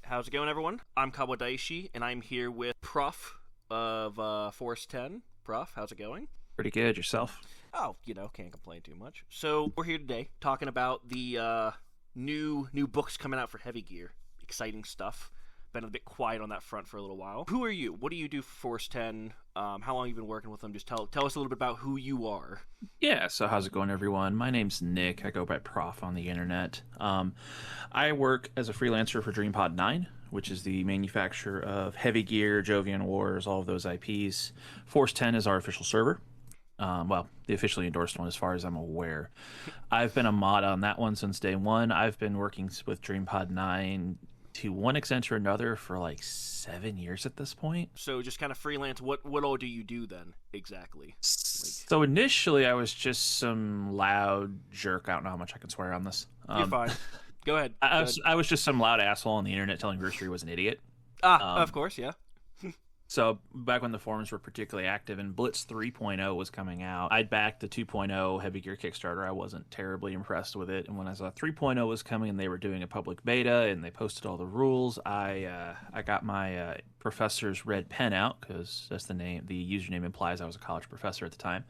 How's it going, everyone? I'm Kawadaishi, and I'm here with Prof of Force 10. Prof, how's it going? Pretty good. Yourself? Oh, can't complain too much. So we're here today talking about the new books coming out for Heavy Gear. Exciting stuff. Been a bit quiet on that front for a little while. Who are you? What do you do for Force 10? How long have you been working with them? Just tell us a little bit about who you are. Yeah, so how's it going, everyone? My name's Nick. I go by Prof on the internet. I work as a freelancer for DreamPod 9, which is the manufacturer of Heavy Gear, Jovian Wars, all of those IPs. Force 10 is our official server. The officially endorsed one as far as I'm aware. I've been a mod on that one since day one. I've been working with DreamPod 9 to one extent or another for like 7 years at this point. So just kind of freelance. What all do you do then exactly? So initially I was just some loud jerk. I don't know how much I can swear on this. You're fine. Go ahead. I was just some loud asshole on the internet telling Grocery was an idiot. Of course, yeah. So back when the forums were particularly active and Blitz 3.0 was coming out, I'd backed the 2.0 Heavy Gear Kickstarter. I wasn't terribly impressed with it. And when I saw 3.0 was coming and they were doing a public beta and they posted all the rules, I got my professor's red pen out, because that's the name. The username implies I was a college professor at the time.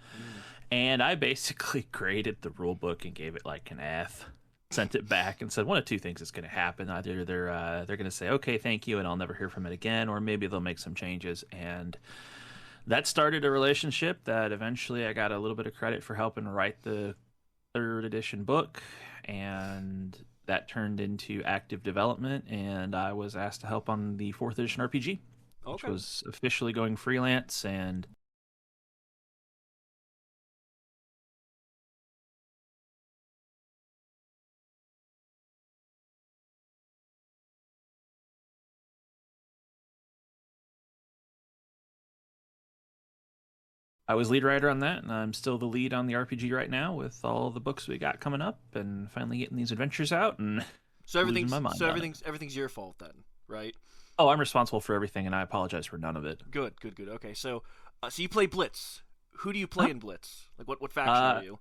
And I basically graded the rule book and gave it like an F. Sent it back and said one of two things is going to happen. Either they're going to say, okay, thank you, and I'll never hear from it again, or maybe they'll make some changes. And that started a relationship that eventually I got a little bit of credit for helping write the third edition book, and that turned into active development, and I was asked to help on the fourth edition RPG, which was officially going freelance. And I was lead writer on that, and I'm still the lead on the RPG right now with all the books we got coming up, and finally getting these adventures out. And so everything's your fault then, right? Oh, I'm responsible for everything, and I apologize for none of it. Good. Okay, so you play Blitz. Who do you play in Blitz? Like what faction are you?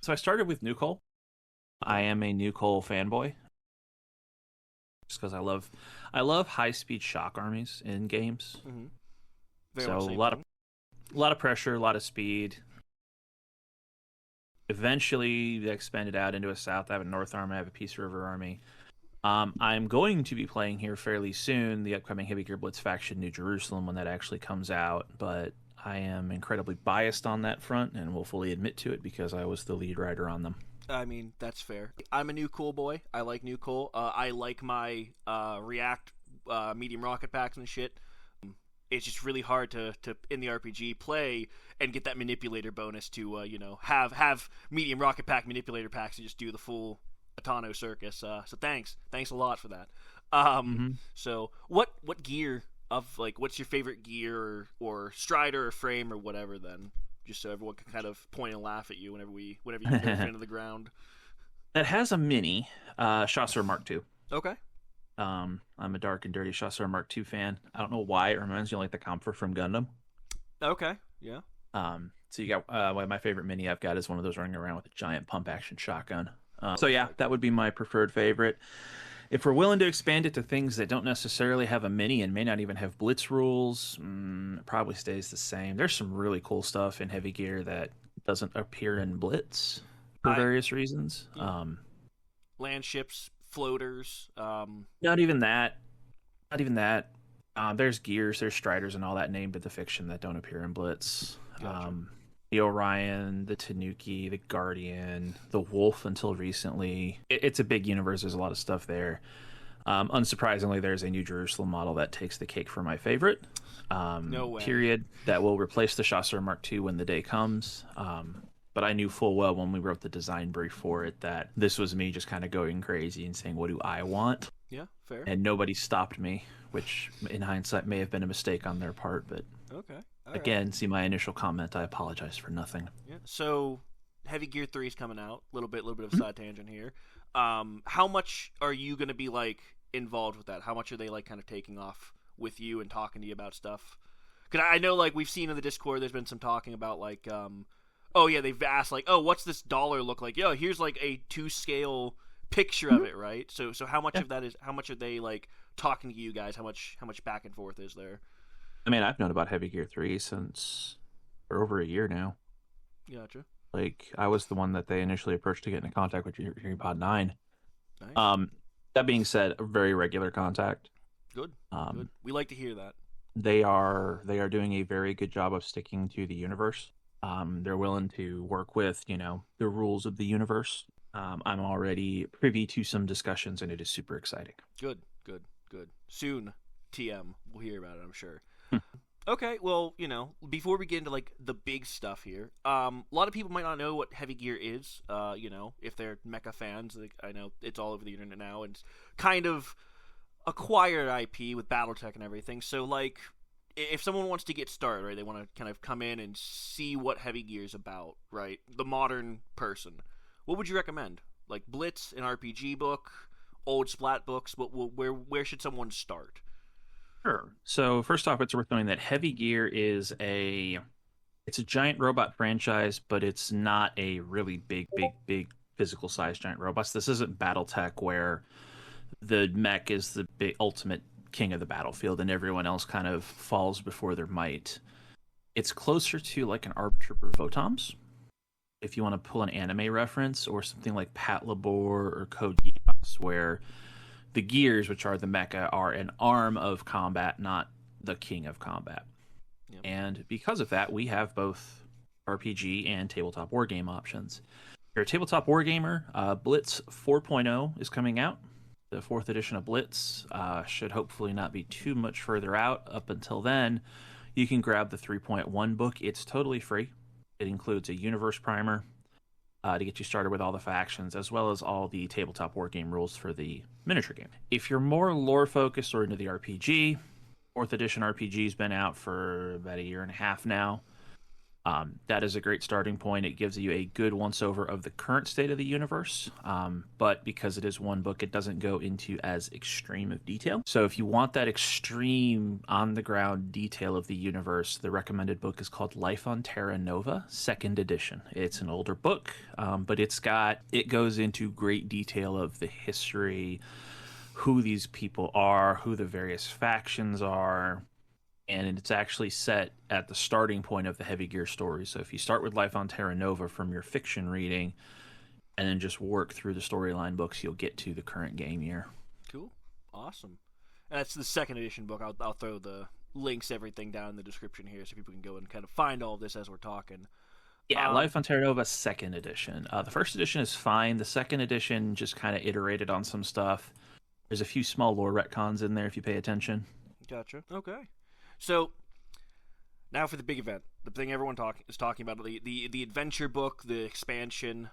So I started with New Cole. I am a New Cole fanboy, just because I love high speed shock armies in games. Mm-hmm. So a lot of pressure, a lot of speed. Eventually, they expanded out into a South. I have a North Army. I have a Peace River Army. I'm going to be playing here fairly soon the upcoming Heavy Gear Blitz faction, New Jerusalem, when that actually comes out. But I am incredibly biased on that front and will fully admit to it because I was the lead writer on them. I mean, that's fair. I'm a New Cole boy. I like New Cole. I like my React medium rocket packs and shit. It's just really hard to in the RPG play and get that manipulator bonus to have medium rocket pack manipulator packs and just do the full Atano circus. So thanks a lot for that. So what gear of what's your favorite gear or strider or frame or whatever then? Just so everyone can kind of point and laugh at you whenever you go into the ground. That has a mini Chasseur Mark II. Okay. I'm a dark and dirty Chasseur Mark II fan. I don't know why it reminds me of like the Comfort from Gundam. Okay, yeah. So you got my favorite mini I've got is one of those running around with a giant pump action shotgun. So yeah, that would be my preferred favorite. If we're willing to expand it to things that don't necessarily have a mini and may not even have blitz rules, it probably stays the same. There's some really cool stuff in Heavy Gear that doesn't appear in blitz for various reasons. Yeah. Land ships, floaters. Not even that. There's gears, there's striders, and all that named in the fiction that don't appear in blitz. Gotcha. The Orion, the Tanuki, the Guardian, the Wolf until recently. It's a big universe. There's a lot of stuff there. Unsurprisingly, there's a New Jerusalem model that takes the cake for my favorite. No way. Period. That will replace the Chasseur Mark II when the day comes. But I knew full well when we wrote the design brief for it that this was me just kind of going crazy and saying, what do I want? Yeah, fair. And nobody stopped me, which in hindsight may have been a mistake on their part. But okay. Again, see my initial comment. I apologize for nothing. Yeah. So, Heavy Gear 3 is coming out. A little bit of a side tangent here. How much are you going to be involved with that? How much are they kind of taking off with you and talking to you about stuff? Because I know we've seen in the Discord, there's been some talking about they've asked what's this dollar look like? Yo, here's a 2 scale picture of it, right? So how much Yeah. of that is how much are they like talking to you guys? How much back and forth is there? I mean, I've known about Heavy Gear 3 since for over a year now. Gotcha. Like, I was the one that they initially approached to get into contact with Pod 9. Nice. Um, that being said, a very regular contact. Good. Um, Good. We like to hear that. they are doing a very good job of sticking to the universe. They're willing to work with, the rules of the universe. I'm already privy to some discussions, and it is super exciting. Good. Good. Good. Soon, TM. We'll hear about it, I'm sure. Okay, well, before we get into like the big stuff here, a lot of people might not know what Heavy Gear is. If they're mecha fans, like, I know it's all over the internet now, and it's kind of acquired IP with BattleTech and everything. So, like, if someone wants to get started, right, they want to kind of come in and see what Heavy Gear is about, right, the modern person, what would you recommend? Like Blitz, an RPG book, old Splat books. Where should someone start? Sure. So first off, it's worth noting that Heavy Gear it's a giant robot franchise, but it's not a really big physical size giant robots. This isn't BattleTech where the mech is the big ultimate king of the battlefield and everyone else kind of falls before their might. It's closer to like an Arbiter Votoms, if you want to pull an anime reference, or something like Patlabor or Code Geass, where the gears, which are the mecha, are an arm of combat, not the king of combat. Yep. And because of that, we have both RPG and tabletop wargame options. If you're a tabletop wargamer, Blitz 4.0 is coming out. The 4th edition of Blitz should hopefully not be too much further out. Up until then, you can grab the 3.1 book. It's totally free. It includes a universe primer to get you started with all the factions, as well as all the tabletop wargame rules for the miniature game. If you're more lore focused or into the RPG, 4th edition RPG's been out for about a year and a half now. That is a great starting point. It gives you a good once-over of the current state of the universe, but because it is one book, it doesn't go into as extreme of detail. So if you want that extreme, on-the-ground detail of the universe, the recommended book is called Life on Terra Nova, 2nd edition. It's an older book, but it goes into great detail of the history, who these people are, who the various factions are, and it's actually set at the starting point of the Heavy Gear story. So if you start with Life on Terra Nova from your fiction reading, and then just work through the storyline books, you'll get to the current game year. Cool. Awesome. And that's the 2nd edition book. I'll throw the links, everything down in the description here so people can go and kind of find all of this as we're talking. Yeah, Life on Terra Nova 2nd edition. The 1st edition is fine. The 2nd edition just kind of iterated on some stuff. There's a few small lore retcons in there if you pay attention. Gotcha. Okay. So, now for the big event, the thing everyone is talking about, the adventure book, the expansion,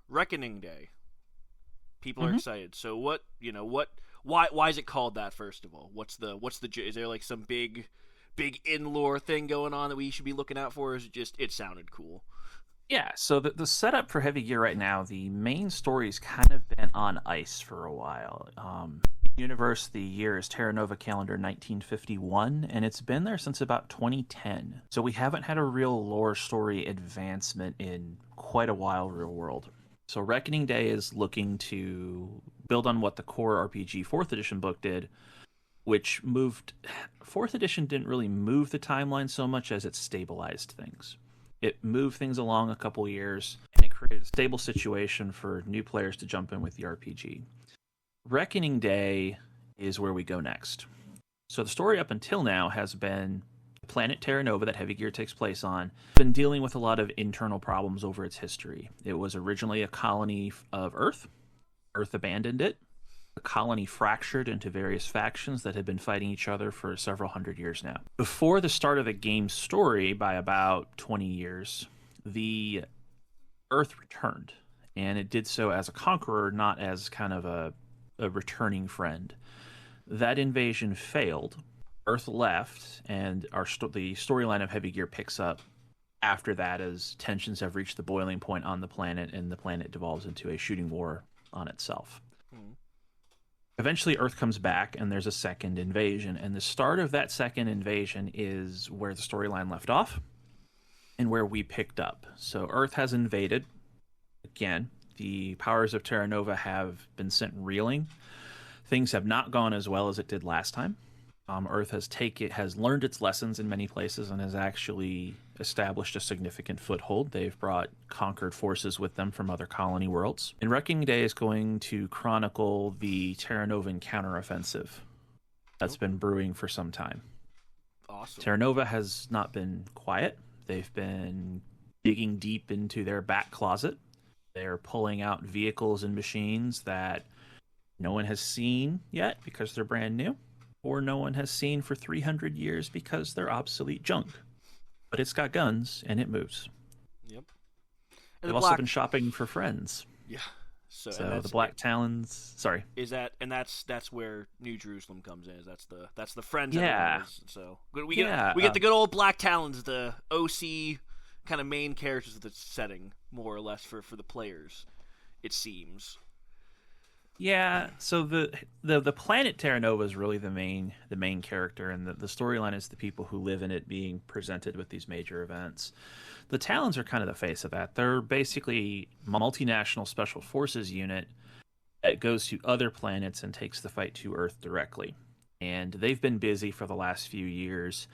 Reckoning Day. People are excited. So why is it called that, first of all? Is there like some big in-lore thing going on that we should be looking out for, or is it just, it sounded cool? Yeah, so the setup for Heavy Gear right now, the main story's kind of been on ice for a while. Universe, the year is Terra Nova calendar 1951, and it's been there since about 2010. So we haven't had a real lore story advancement in quite a while, real world. So Reckoning Day is looking to build on what the core RPG 4th edition book did, which moved... 4th edition didn't really move the timeline so much as it stabilized things. It moved things along a couple years, and it created a stable situation for new players to jump in with the RPG. Reckoning Day is where we go next. So the story up until now has been planet Terra Nova that Heavy Gear takes place on, been dealing with a lot of internal problems over its history. It was originally a colony of Earth. Earth abandoned it. The colony fractured into various factions that had been fighting each other for several hundred years now. Before the start of the game's story, by about 20 years, the Earth returned. And it did so as a conqueror, not as kind of a returning friend. That invasion failed. Earth left, and the storyline of Heavy Gear picks up after that as tensions have reached the boiling point on the planet, and the planet devolves into a shooting war on itself. Eventually, Earth comes back, and there's a second invasion, and the start of that second invasion is where the storyline left off and where we picked up. So Earth has invaded again. the powers of Terra Nova have been sent reeling. Things have not gone as well as it did last time. Earth has learned its lessons in many places and has actually established a significant foothold. They've brought conquered forces with them from other colony worlds. And Reckoning Day is going to chronicle the Terra Novan counteroffensive that's been brewing for some time. Awesome. Terra Nova has not been quiet. They've been digging deep into their back closet. They're pulling out vehicles and machines that no one has seen yet because they're brand new, or no one has seen for 300 years because they're obsolete junk. But it's got guns and it moves. Yep. And they've also been shopping for friends. Yeah. So the Black Talons. Sorry. Is that, and that's where New Jerusalem comes in. That's the friends. Yeah. So we get the good old Black Talons, the OC kind of main characters of the setting, more or less for the players. It seems. Yeah, so the planet Terra Nova is really the main character, and the storyline is the people who live in it being presented with these major events. The Talons are kind of the face of that. They're basically a multinational special forces unit that goes to other planets and takes the fight to Earth directly. And they've been busy for the last few years.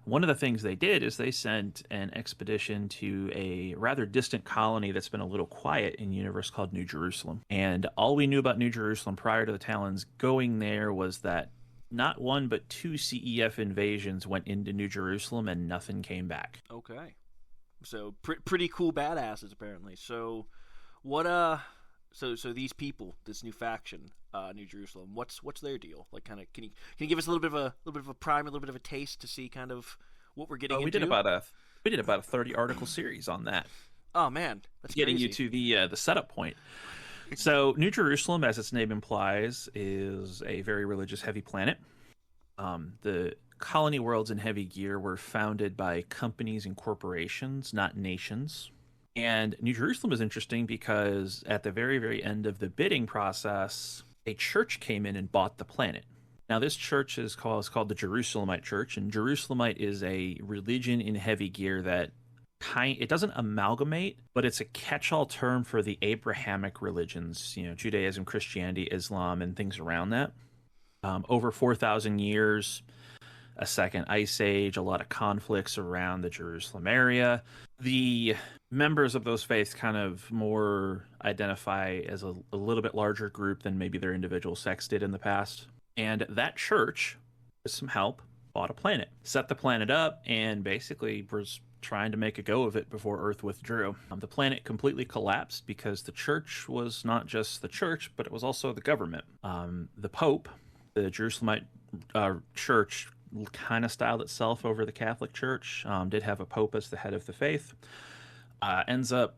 One of the things they did is they sent an expedition to a rather distant colony that's been a little quiet in the universe called New Jerusalem. And all we knew about New Jerusalem prior to the Talons going there was that not one but two CEF invasions went into New Jerusalem and nothing came back. Okay. So pretty cool badasses apparently. So what so these people, this new faction, New Jerusalem, what's their deal? Like, kind of, can you give us a little bit of a prime, a little bit of a taste to see kind of what we're getting into? We did about a 30 article series on that. Oh man, that's getting crazy. You to the setup point. So New Jerusalem, as its name implies, is a very religious heavy planet. The colony worlds in heavy gear were founded by companies and corporations, not nations. And New Jerusalem is interesting because at the very, very end of the bidding process, a church came in and bought the planet. Now, this church is called the Jerusalemite Church, and Jerusalemite is a religion in heavy gear that it doesn't amalgamate, but it's a catch-all term for the Abrahamic religions, Judaism, Christianity, Islam, and things around that. Over 4,000 years, a second ice age, a lot of conflicts around the Jerusalem area. The members of those faiths kind of more identify as a little bit larger group than maybe their individual sects did in the past. And that church, with some help, bought a planet, set the planet up, and basically was trying to make a go of it before Earth withdrew. The planet completely collapsed because the church was not just the church, but it was also the government. The Pope, the Jerusalemite church, kind of styled itself over the Catholic Church, did have a pope as the head of the faith, ends up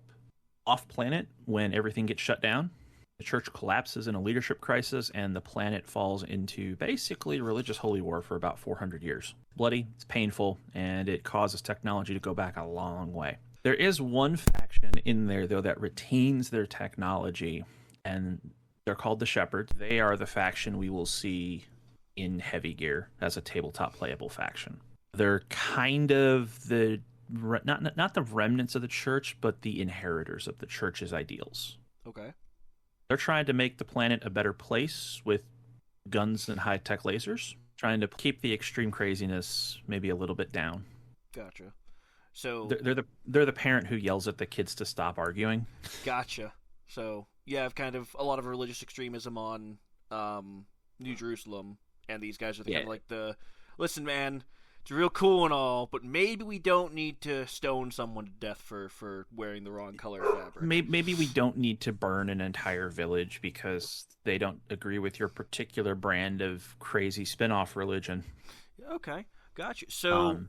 off planet when everything gets shut down. The church collapses in a leadership crisis, and the planet falls into basically religious holy war for about 400 years. Bloody, it's painful, and it causes technology to go back a long way. There is one faction in there, though, that retains their technology, and they're called the Shepherds. They are the faction we will see in heavy gear as a tabletop playable faction. They're kind of the not the remnants of the church, but the inheritors of the church's ideals. Okay. They're trying to make the planet a better place with guns and high-tech lasers, trying to keep the extreme craziness maybe a little bit down. Gotcha. So they're the parent who yells at the kids to stop arguing. Gotcha. So you have kind of a lot of religious extremism on New Jerusalem. And these guys are kind of like listen, man, it's real cool and all, but maybe we don't need to stone someone to death for wearing the wrong color fabric. Maybe we don't need to burn an entire village because they don't agree with your particular brand of crazy spin-off religion. Okay, gotcha. So,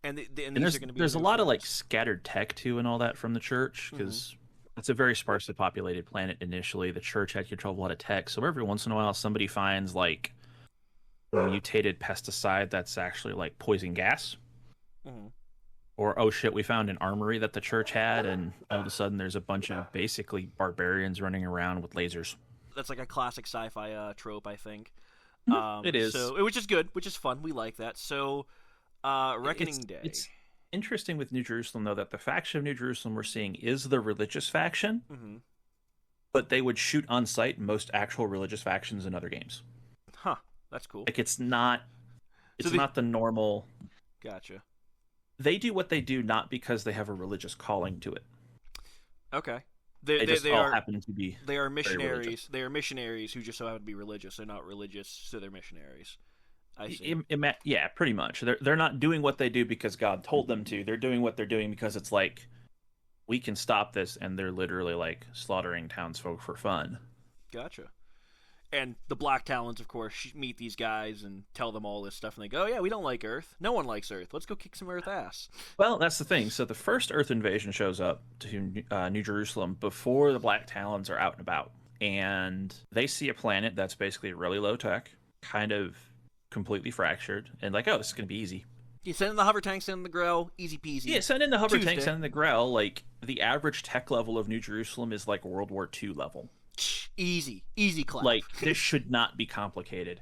and there's a lot of like scattered tech too and all that from the church because it's a very sparsely populated planet initially. The church had control of a lot of tech, so every once in a while somebody finds like mutated pesticide that's actually like poison gas, or oh shit, we found an armory that the church had, and all of a sudden there's a bunch of basically barbarians running around with lasers. That's like a classic sci-fi trope, I think. It is. So which is good, which is fun. We like that. So Reckoning Day. It's interesting with New Jerusalem though that the faction of New Jerusalem we're seeing is the religious faction. but they would shoot on site most actual religious factions in other games. Huh. That's cool. Like it's not the normal. Gotcha. They do what they do not because they have a religious calling to it. Okay. They just all happen to be. They are missionaries. They are missionaries who just so happen to be religious. They're not religious, so they're missionaries. I see. Yeah, pretty much. They're not doing what they do because God told them to. They're doing what they're doing because it's like, we can stop this, and they're literally like slaughtering townsfolk for fun. Gotcha. And the Black Talons, of course, meet these guys and tell them all this stuff, and they go, "Oh, yeah, we don't like Earth. No one likes Earth. Let's go kick some Earth ass." Well, that's the thing. So the first Earth invasion shows up to New Jerusalem before the Black Talons are out and about. And they see a planet that's basically really low tech, kind of completely fractured, and like, oh, this is going to be easy. You send in the hover tanks, send in the Grell, easy peasy. Yeah, send in the hover tanks, send in the Grell. Like, the average tech level of New Jerusalem is like World War II level. Easy clap. Like, this should not be complicated.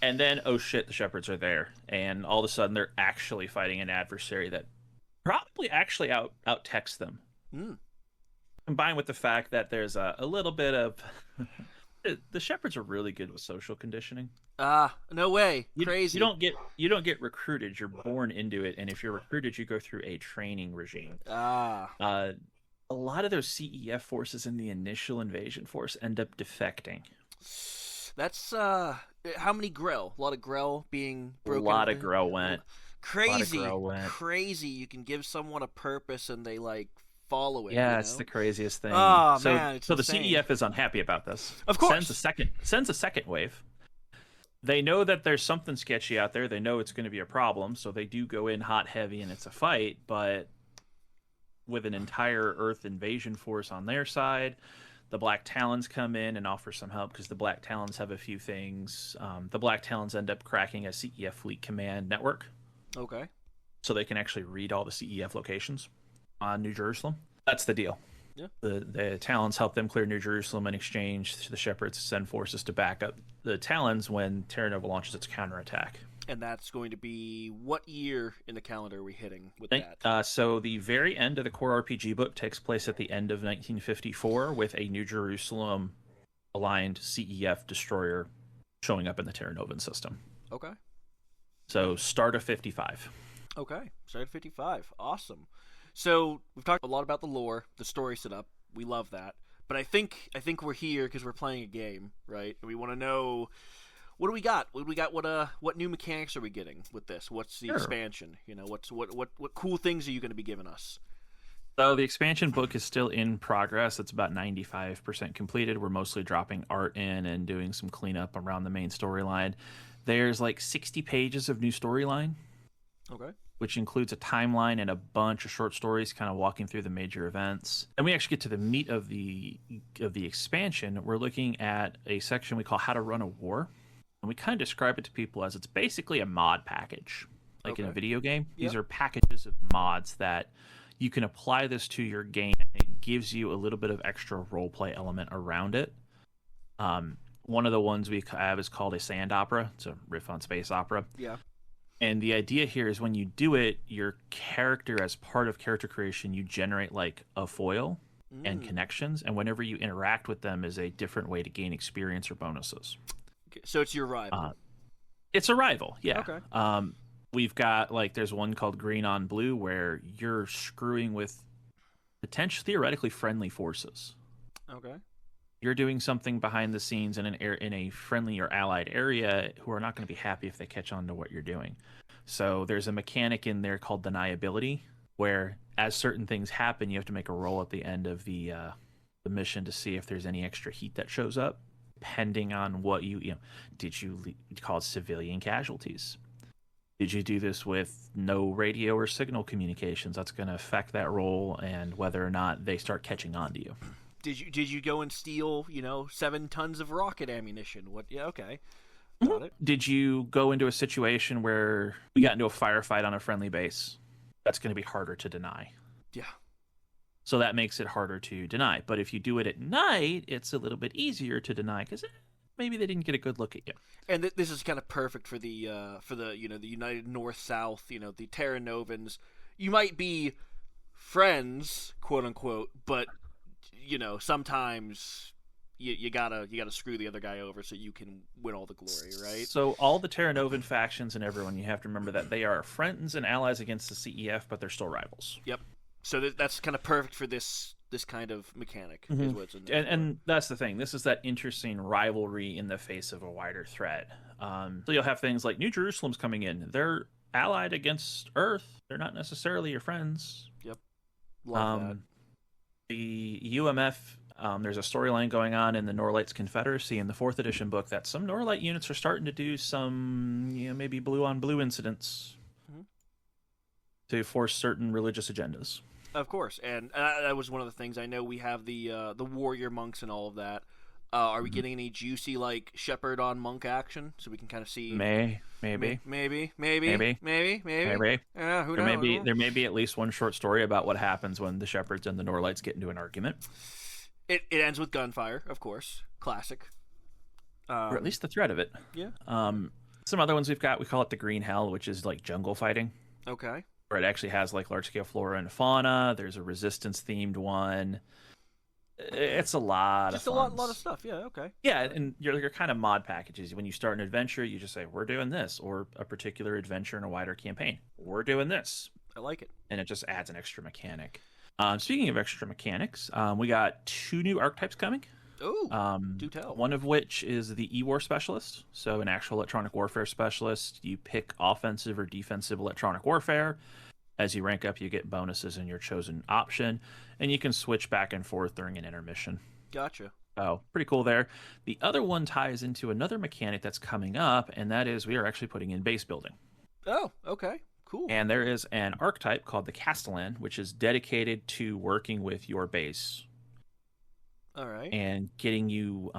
And then, oh shit, the Shepherds are there. And all of a sudden, they're actually fighting an adversary that probably actually out-techs them. Combined with the fact that there's a little bit of... The Shepherds are really good with social conditioning. No way. Crazy. You don't get recruited. You're born into it. And if you're recruited, you go through a training regime. A lot of those CEF forces in the initial invasion force end up defecting. That's how many Grell? A lot of Grell being broken. A lot of Grell went. Crazy. You can give someone a purpose and they like follow it. Yeah, it's the craziest thing. Oh man, it's so insane. The CEF is unhappy about this. Of course, sends a second wave. They know that there's something sketchy out there. They know it's going to be a problem, so they do go in hot, heavy, and it's a fight. But with an entire Earth invasion force on their side, the Black Talons come in and offer some help because the Black Talons have a few things. The Black Talons end up cracking a CEF fleet command network. Okay. So they can actually read all the CEF locations on New Jerusalem. That's the deal. Yeah. The Talons help them clear New Jerusalem. In exchange, the Shepherds send forces to back up the Talons when Terra Nova launches its counterattack. And that's going to be what year in the calendar are we hitting with that? So the very end of the core RPG book takes place at the end of 1954 with a New Jerusalem aligned CEF destroyer showing up in the Terra Novan system. Okay. So start of 55. Okay, start of 55. Awesome. So we've talked a lot about the lore, the story setup. We love that. But I think we're here because we're playing a game, right? And we want to know, what do we got? What new mechanics are we getting with this? What's the expansion? You know, what cool things are you going to be giving us? So the expansion book is still in progress. It's about 95% completed. We're mostly dropping art in and doing some cleanup around the main storyline. There's like 60 pages of new storyline. Okay. Which includes a timeline and a bunch of short stories kind of walking through the major events. And we actually get to the meat of the expansion. We're looking at a section we call How to Run a War. And we kind of describe it to people as it's basically a mod package. Like in a video game. Yep. These are packages of mods that you can apply this to your game. It gives you a little bit of extra roleplay element around it. One of the ones we have is called a sand opera. It's a riff on space opera. Yeah. And the idea here is when you do it, your character, as part of character creation, you generate like a foil and connections. And whenever you interact with them is a different way to gain experience or bonuses. Okay, so it's your rival. It's a rival, yeah. Okay. We've got, like, there's one called Green on Blue where you're screwing with potentially theoretically friendly forces. Okay. You're doing something behind the scenes in a friendly or allied area who are not going to be happy if they catch on to what you're doing. So there's a mechanic in there called deniability, where as certain things happen, you have to make a roll at the end of the mission to see if there's any extra heat that shows up, depending on what did you call it civilian casualties? Did you do this with no radio or signal communications? That's going to affect that roll and whether or not they start catching on to you. Did you go and steal, 7 tons of rocket ammunition? What? Yeah, okay. Mm-hmm. Got it. Did you go into a situation where we got into a firefight on a friendly base? That's going to be harder to deny. Yeah. So that makes it harder to deny. But if you do it at night, it's a little bit easier to deny because maybe they didn't get a good look at you. And this is kind of perfect for the the United North-South, the Terra Novans. You might be friends, quote unquote, but sometimes you gotta screw the other guy over so you can win all the glory, right? So all the Terra Novan factions and everyone, you have to remember that they are friends and allies against the CEF, but they're still rivals. Yep. So that's kind of perfect for this kind of mechanic. Is what's in there and that's the thing. This is that interesting rivalry in the face of a wider threat. So you'll have things like New Jerusalem's coming in. They're allied against Earth. They're not necessarily your friends. Yep. Love that. The UMF, there's a storyline going on in the Norlight's Confederacy in the 4th edition book that some Norlight units are starting to do some, maybe blue on blue incidents to force certain religious agendas. Of course, and that was one of the things. I know we have the warrior monks and all of that. Are we getting any juicy like shepherd on monk action so we can kind of see? Maybe. Who knows? There may be at least one short story about what happens when the shepherds and the Norlights get into an argument. It ends with gunfire, of course, classic. Or at least the threat of it. Yeah. Some other ones we call it the Green Hell, which is like jungle fighting. Okay. Where it actually has like large scale flora and fauna. There's a resistance themed one. It's a lot just of a lot of stuff. Yeah, okay. Yeah, and your kind of mod packages. When you start an adventure, you just say we're doing this, or a particular adventure in a wider campaign. We're doing this. I like it, and it just adds an extra mechanic. Speaking of extra mechanics, we got 2 new archetypes coming. Oh, do tell. One of which is the E-War Specialist, so an actual electronic warfare specialist. You pick offensive or defensive electronic warfare. As you rank up, you get bonuses in your chosen option, and you can switch back and forth during an intermission. Gotcha. Oh, pretty cool there. The other one ties into another mechanic that's coming up, and that is we are actually putting in base building. Oh, okay. Cool. And there is an archetype called the Castellan, which is dedicated to working with your base. All right. And getting you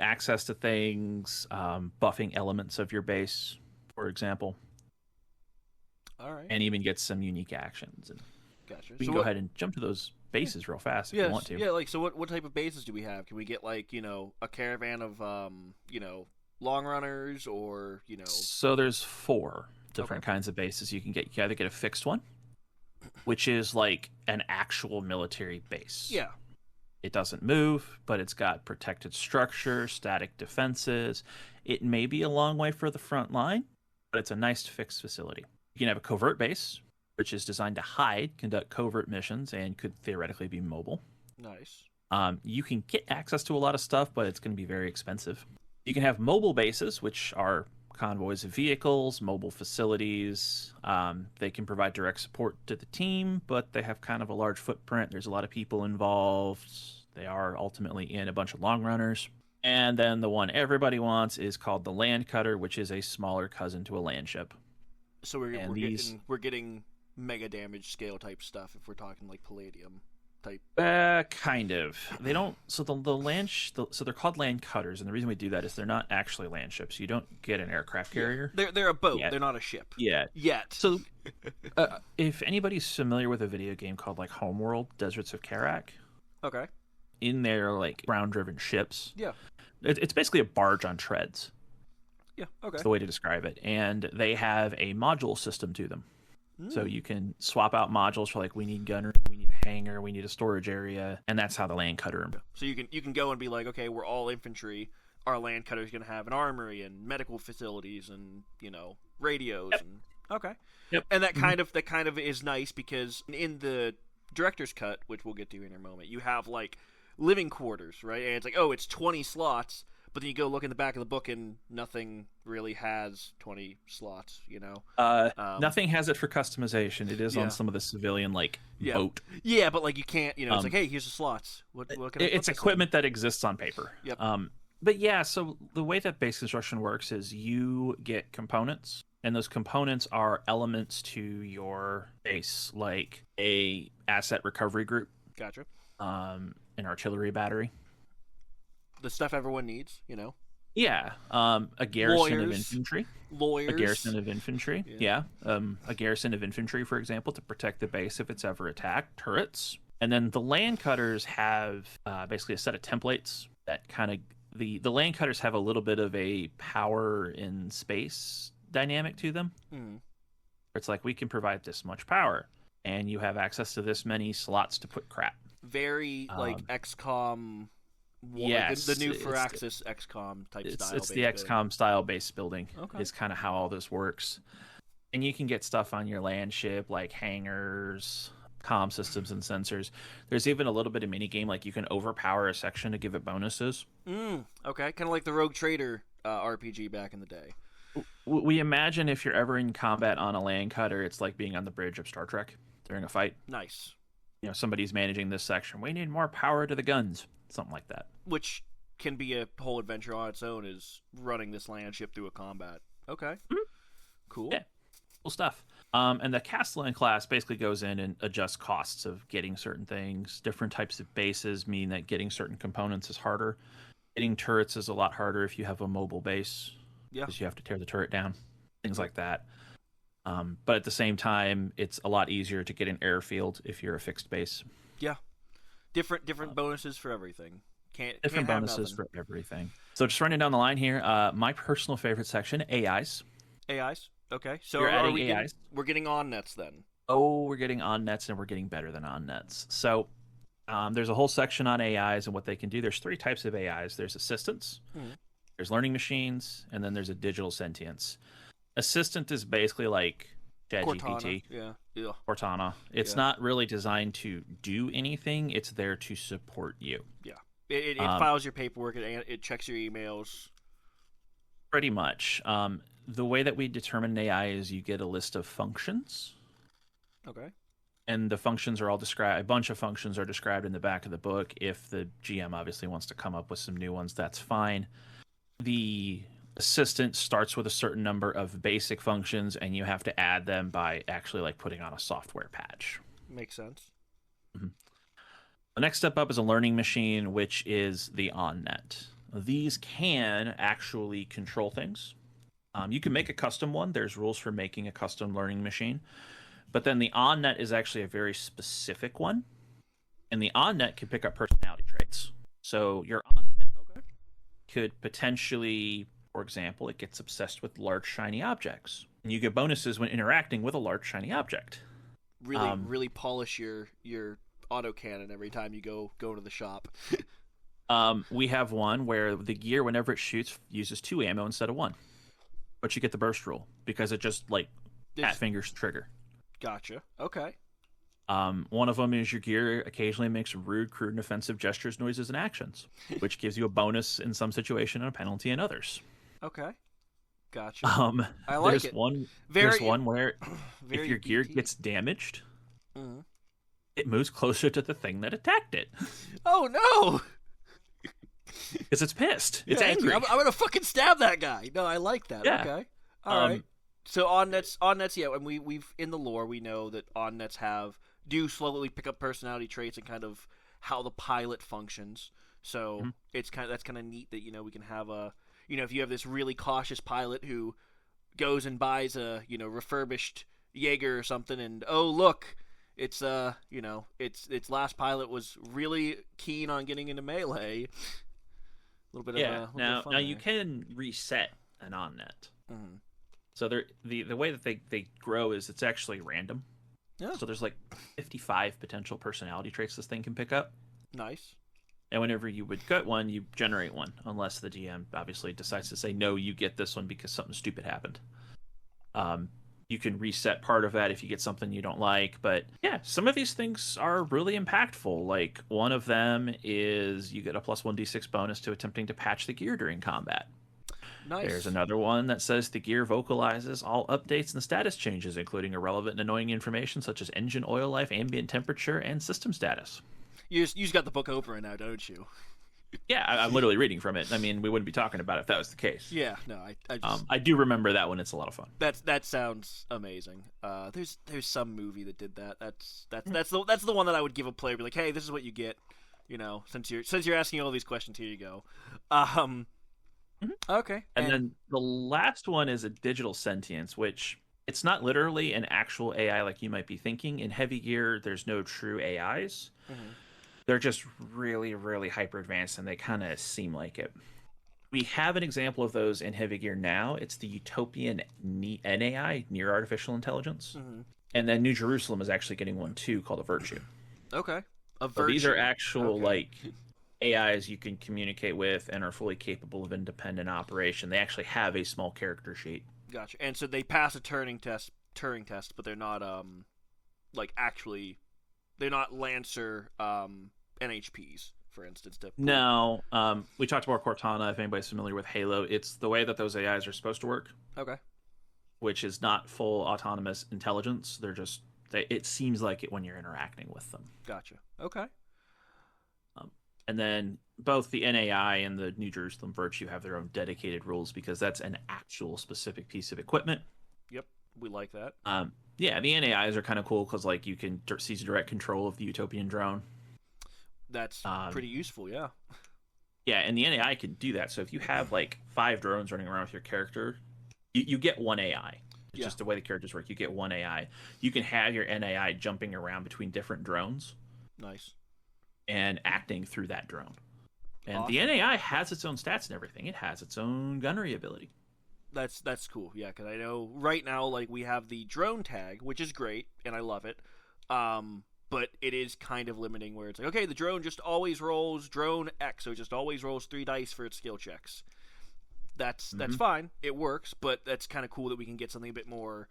access to things, buffing elements of your base, for example. All right. And even get some unique actions. And gotcha. We can go ahead and jump to those bases real fast if you want to. Yeah, like, so what type of bases do we have? Can we get, like, a caravan of, long runners or, So there's 4 different kinds of bases you can get. You can either get a fixed one, which is like an actual military base. Yeah. It doesn't move, but it's got protected structure, static defenses. It may be a long way for the front line, but it's a nice fixed facility. You can have a covert base, which is designed to hide, conduct covert missions, and could theoretically be mobile. Nice. You can get access to a lot of stuff, but it's going to be very expensive. You can have mobile bases, which are convoys of vehicles, mobile facilities. They can provide direct support to the team, but they have kind of a large footprint. There's a lot of people involved. They are ultimately in a bunch of long runners. And then the one everybody wants is called the Land Cutter, which is a smaller cousin to a land ship. So we're getting mega damage scale type stuff if we're talking like Palladium type. Kind of. They don't. So so they're called Land Cutters, and the reason we do that is they're not actually land ships. You don't get an aircraft carrier. They're a boat. Yet. They're not a ship. Yet. So, if anybody's familiar with a video game called like Homeworld: Deserts of Karak, okay, in their like ground-driven ships, yeah, it's basically a barge on treads. Yeah, okay. That's the way to describe it. And they have a module system to them. So you can swap out modules for like, we need gunnery, we need a hangar, we need a storage area, and that's how the Land Cutter. So you can go and be like, okay, we're all infantry. Our Land Cutter is going to have an armory and medical facilities and radios. Yep. And okay. Yep. And that kind of is nice because in the director's cut, which we'll get to in a moment, you have like living quarters, right? And it's like, oh, it's 20 slots. But then you go look in the back of the book and nothing really has 20 slots, Nothing has it for customization. It is on some of the civilian, boat. Yeah, but, you can't, it's like, hey, here's the slots. What can I It's equipment that exists on paper. Yep. But yeah, so the way that base construction works is you get components, and those components are elements to your base, like a asset recovery group. Gotcha. An artillery battery. The stuff everyone needs, Yeah. A garrison of infantry. Lawyers. A garrison of infantry. Yeah. A garrison of infantry, for example, to protect the base if it's ever attacked. Turrets. And then the Land Cutters have basically a set of templates that kind of... The Land Cutters have a little bit of a power in space dynamic to them. It's like, we can provide this much power, and you have access to this many slots to put crap. Very, XCOM... Yes, the new Firaxis XCOM type style. It's the XCOM style based building. Okay. Is kind of how all this works. And you can get stuff on your land ship like hangars, comm systems, and sensors. There's even a little bit of minigame, like you can overpower a section to give it bonuses. Okay, kind of like the Rogue Trader RPG back in the day. We imagine if you're ever in combat on a land cutter, it's like being on the bridge of Star Trek during a fight. Nice. Somebody's managing this section. We need more power to the guns. Something like that. Which can be a whole adventure on its own, is running this land ship through a combat. Okay. Cool. Yeah. Cool stuff. And the Castellan class basically goes in and adjusts costs of getting certain things. Different types of bases mean that getting certain components is harder. Getting turrets is a lot harder if you have a mobile base. Yeah. Because you have to tear the turret down. Things like that. But at the same time, it's a lot easier to get an airfield if you're a fixed base. Yeah. Different bonuses for everything. Different bonuses for everything. So just running down the line here, my personal favorite section, AIs. AIs? Okay, so we're adding AIs. We're getting on nets then. Oh, we're getting on nets, and we're getting better than on nets. So there's a whole section on AIs and what they can do. There's 3 types of AIs. There's assistants, there's learning machines, and then there's a digital sentience. Assistant is basically like ChatGPT. Yeah. Cortana. It's not really designed to do anything. It's there to support you. Yeah. It files your paperwork. It checks your emails. Pretty much. The way that we determine an AI is you get a list of functions. Okay. And the functions are all described. A bunch of functions are described in the back of the book. If the GM obviously wants to come up with some new ones, that's fine. The assistant starts with a certain number of basic functions, and you have to add them by actually like putting on a software patch. Makes sense. Mm-hmm. The next step up is a learning machine, which is the OnNet. These can actually control things. You can make a custom one. There's rules for making a custom learning machine. But then the OnNet is actually a very specific one. And the OnNet can pick up personality traits. So your OnNet could potentially, for example, it gets obsessed with large shiny objects. And you get bonuses when interacting with a large shiny object. Really polish your autocannon every time you go to the shop. We have one where the gear, whenever it shoots, uses 2 ammo instead of 1. But you get the burst rule because it just fat fingers trigger. Gotcha. Okay. One of them is your gear occasionally makes rude, crude, and offensive gestures, noises, and actions, which gives you a bonus in some situation and a penalty in others. Okay. Gotcha. I like it. There's one where if your gear gets damaged, it moves closer to the thing that attacked it. Oh no! Because it's pissed. It's angry. I'm gonna fucking stab that guy. No, I like that. Yeah. Okay. All right. So on nets, yeah, and we've in the lore we know that on nets do slowly pick up personality traits and kind of how the pilot functions. So that's kind of neat that we can have if you have this really cautious pilot who goes and buys a refurbished Jaeger or something, and oh look, it's its last pilot was really keen on getting into melee. A little bit of now you can reset an on net. Mm-hmm. So the way that they grow is it's actually random. Yeah. So there's 55 potential personality traits this thing can pick up. Nice. And whenever you would get one, you generate one, unless the GM obviously decides to say, no, you get this one because something stupid happened. You can reset part of that if you get something you don't like. But yeah, some of these things are really impactful. Like one of them is you get a +1 d6 bonus to attempting to patch the gear during combat. Nice. There's another one that says the gear vocalizes all updates and status changes, including irrelevant and annoying information such as engine oil life, ambient temperature, and system status. You just got the book open right now, don't you? Yeah, I'm literally reading from it. I mean, we wouldn't be talking about it if that was the case. Yeah, no, I just... I do remember that one. It's a lot of fun. That sounds amazing. There's some movie that did that. That's the one that I would give a player. Be like, hey, this is what you get. Since you're asking all these questions, here you go. Okay. And then the last one is a digital sentience, which it's not literally an actual AI like you might be thinking. In Heavy Gear, there's no true AIs. Mm-hmm. They're just really, really hyper advanced, and they kind of seem like it. We have an example of those in Heavy Gear now. It's the Utopian NAI, Near Artificial Intelligence. Mm-hmm. And then New Jerusalem is actually getting one too, called a Virtue. Okay. So these are actual AIs you can communicate with and are fully capable of independent operation. They actually have a small character sheet. Gotcha. And so they pass a Turing test, but they're not like actually they're not Lancer NHPs, for instance. No, we talked about Cortana. If anybody's familiar with Halo, it's the way that those AIs are supposed to work. Okay. Which is not full autonomous intelligence. They're just it seems like it when you're interacting with them. Gotcha. Okay. And then both the NAI and the New Jerusalem Virtue have their own dedicated rules because that's an actual specific piece of equipment. Yep, we like that. Yeah, the NAIs are kind of cool because like you can seize direct control of the Utopian drone. That's pretty useful, yeah. Yeah, and the NAI can do that. So if you have like 5 drones running around with your character, you get one AI. It's just the way the characters work. You get one AI. You can have your NAI jumping around between different drones. Nice. And acting through that drone. And awesome. The NAI has its own stats and everything. It has its own gunnery ability. That's cool, yeah, because I know right now, like, we have the drone tag, which is great, and I love it. But it is kind of limiting where it's like, okay, the drone just always rolls drone X, so it just always rolls 3 dice for its skill checks. That's fine. It works, but that's kind of cool that we can get something a bit more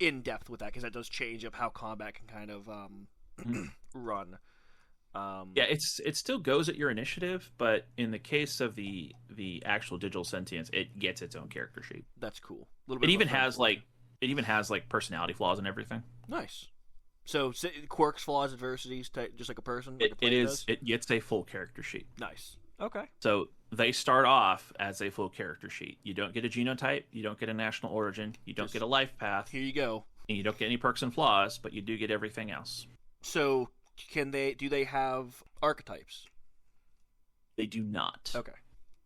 in depth with that, because that does change up how combat can kind of run. Yeah, it still goes at your initiative, but in the case of the actual digital sentience, it gets its own character sheet. That's cool. It even has like personality flaws and everything. Nice. So quirks, flaws, adversities, just like a person. It gets a full character sheet. Nice. Okay. So they start off as a full character sheet. You don't get a genotype. You don't get a national origin. You don't get a life path. Here you go. And you don't get any perks and flaws, but you do get everything else. So do they have archetypes? They do not. Okay.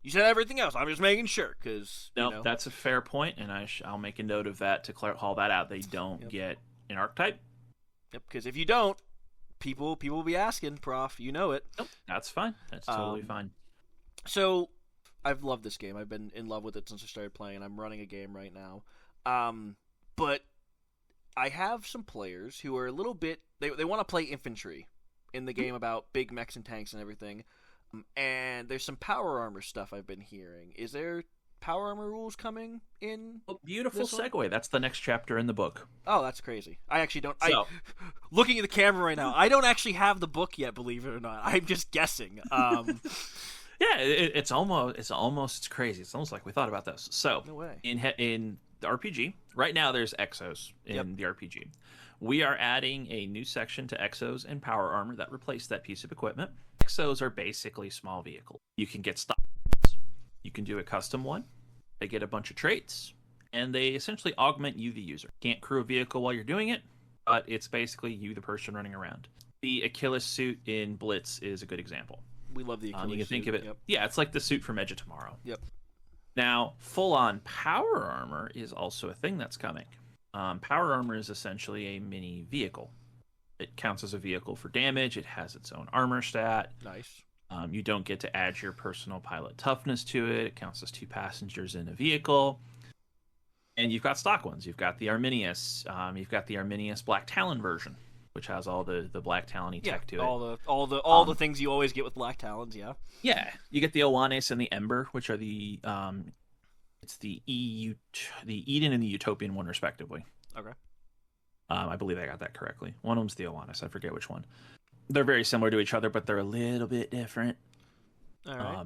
You said everything else. I'm just making sure because that's a fair point, and I'll make a note of that to call that out. They don't get an archetype. Yep. Because if you don't, people will be asking, Prof. You know it. Nope. That's fine. That's totally fine. So I've loved this game. I've been in love with it since I started playing. I'm running a game right now. But I have some players who are a little bit... They want to play infantry in the game about big mechs and tanks and everything. And there's some power armor stuff I've been hearing. Is there power armor rules coming in? Oh, beautiful segue. That's the next chapter in the book. Oh, that's crazy. I actually don't... looking at the camera right now, I don't actually have the book yet, believe it or not. I'm just guessing. Yeah, it's crazy. It's almost like we thought about this. So, no way. In the RPG, right now there's exos in the RPG. We are adding a new section to exos and power armor that replace that piece of equipment. Exos are basically small vehicles. You can get stock. You can do a custom one. They get a bunch of traits, and they essentially augment you, the user. Can't crew a vehicle while you're doing it, but it's basically you, the person running around. The Achilles suit in Blitz is a good example. We love the Achilles you can think suit. of it. Yep. Yeah, it's like the suit from Edge of Tomorrow. Yep. Now, full-on power armor is also a thing that's coming. Power armor is essentially a mini vehicle. It counts as a vehicle for damage. It has its own armor stat. Nice. You don't get to add your personal pilot toughness to it. It counts as 2 passengers in a vehicle. And you've got stock ones. You've got the Arminius. You've got the Arminius Black Talon version, which has all the Black Talon-y tech to it. All the things you always get with Black Talons, yeah. Yeah. You get the Owanes and the Ember, which are the it's the Eden and the Utopian one, respectively. Okay. I believe I got that correctly. One of them's the Owanes. I forget which one. They're very similar to each other, but they're a little bit different. All right.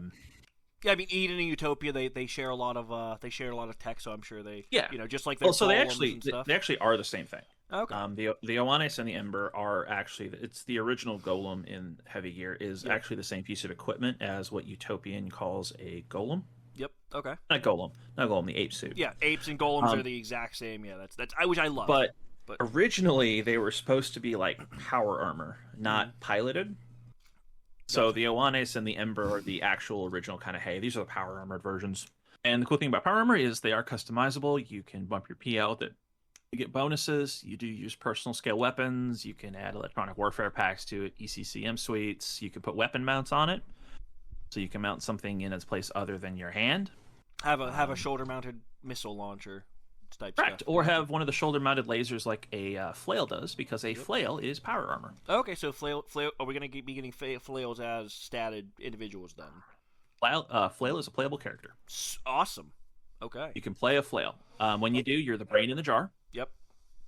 Yeah, I mean, Eden and Utopia, they share a lot of tech, so I'm sure they, just like their they they actually are the same thing. Okay. The Owanes and the Ember are actually, it's the original Golem in Heavy Gear is actually the same piece of equipment as what Utopian calls a Golem. Yep. Okay. Not Golem, the ape suit. Yeah, apes and golems are the exact same. Yeah, that's which I love. But originally they were supposed to be like power armor, not piloted. So the Owanes and the Ember are the actual original kind of, hey, these are the power armored versions. And the cool thing about power armor is they are customizable. You can bump your PL with it. You get bonuses. You do use personal scale weapons. You can add electronic warfare packs to it, ECCM suites. You can put weapon mounts on it. So you can mount something in its place other than your hand. Have a shoulder mounted missile launcher. type Correct. stuff. Or Gotcha. have one of the shoulder-mounted lasers like a flail does, because a Yep. flail is power armor. Okay, so flail. Are we going to be getting flails as statted individuals then? Flail is a playable character. Awesome. Okay. You can play a flail. When you do, you're the brain in the jar, Yep.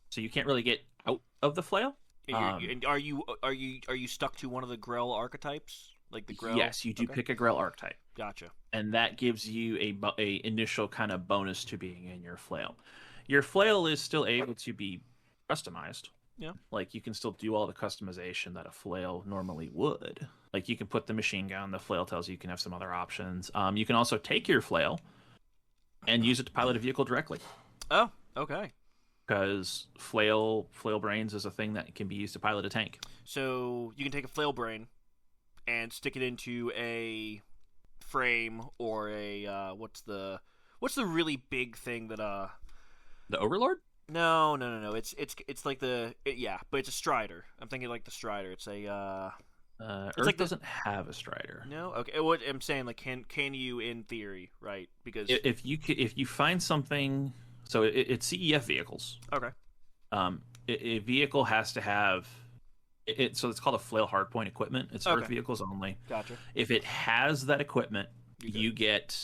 so you can't really get out of the flail. And are you stuck to one of the Grell archetypes, like the Grell? Yes, you do Okay. pick a Grell archetype, Gotcha. and that gives you a initial kind of bonus to being in your flail. Your flail is still able to be customized. Yeah. Like, you can still do all the customization that a flail normally would. Like, you can put the machine gun. The flail tells you can have some other options. You can also take your flail and use it to pilot a vehicle directly. Oh, okay. Because flail brains is a thing that can be used to pilot a tank. So you can take a flail brain and stick it into a frame or a what's the really big thing that The Overlord? No. It's like but it's a Strider. I'm thinking like the Strider. It's a Earth like doesn't have a Strider. no. Okay, what I'm saying, like, can you in theory, right? Because If you find something, so it's CEF vehicles. okay, A vehicle has to have it. So it's called a flail hardpoint equipment. It's Okay. Earth vehicles only. gotcha. If it has that equipment, You you get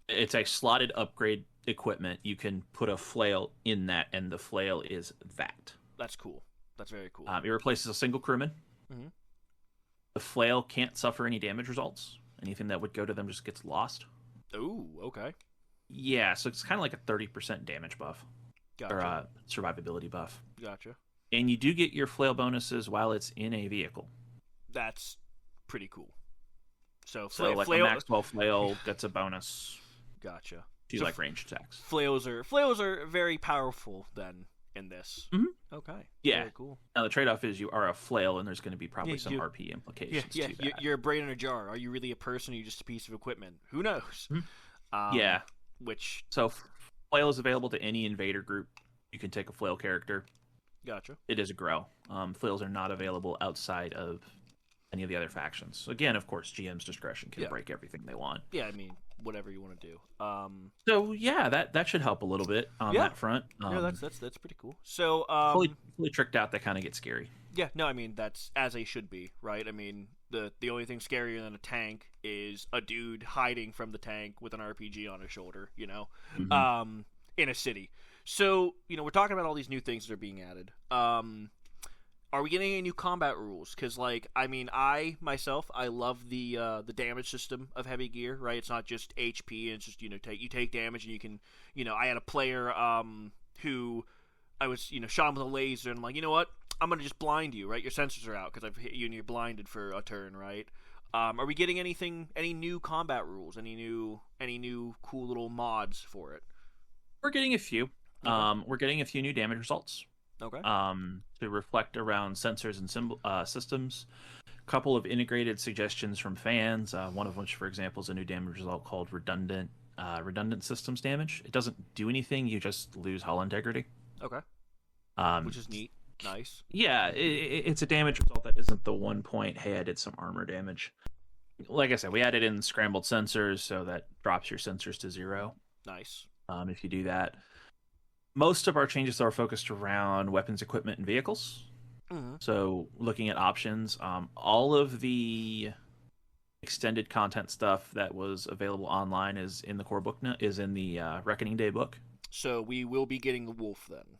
it's a slotted upgrade equipment. You can put a flail in that, and the flail is that. That's cool. That's very cool. It replaces a single crewman. Mhm. The flail can't suffer any damage results. Anything that would go to them just gets lost. Ooh, okay, Yeah, so it's kind of like a 30% damage buff gotcha, or survivability buff. gotcha. And you do get your flail bonuses while it's in a vehicle. That's pretty cool. So, So like flail, a Maxwell flail gets a bonus gotcha. to So like ranged attacks. Flails are very powerful then in this. Mhm. Okay. Yeah. Very cool. Now the trade-off is you are a flail, and there's going to be probably Yeah, some RP Yeah, implications yeah. to that. You're a brain in a jar. Are you really a person? Or are you just a piece of equipment? Who knows? Mhm. Um, Yeah. Which So flail is available to any invader group. You can take a flail character. gotcha. It is a grow. Flails are not available outside of any of the other factions. So again, of course, GM's discretion can Yeah. break everything they want. Yeah, I mean, whatever you want to do. So yeah, that should help a little bit on Yeah. that front. Yeah, that's pretty cool. So, fully tricked out, that kind of gets scary. yeah, no, I mean that's as they should be, right? I mean, the only thing scarier than a tank is a dude hiding from the tank with an RPG on his shoulder, Mhm. in a city. So, we're talking about all these new things that are being added. Are we getting any new combat rules? Because, like, I mean, I myself, I love the damage system of heavy gear, right? It's not just HP, and it's just you take damage, and you can, I had a player who I was shot him with a laser, and I'm like, you know what? I'm gonna just blind you, right? Your sensors are out because I've hit you and you're blinded for a turn, right? Are we getting any new combat rules? Any new cool little mods for it? We're getting a few. Okay. We're getting a few new damage results. Okay. To reflect around sensors and systems. A couple of integrated suggestions from fans. One of which, for example, is a new damage result called redundant systems damage. It doesn't do anything. You just lose hull integrity. Okay. Which is neat. Nice. Yeah, it's a damage result that isn't the 1 point. Hey, I did some armor damage. Like I said, we added in scrambled sensors, so that drops your sensors to 0. Nice. If you do that. Most of our changes are focused around weapons, equipment, and vehicles. Mm-hmm. So looking at options, all of the extended content stuff that was available online is in the core book now, is in the Reckoning Day book. So we will be getting the wolf then.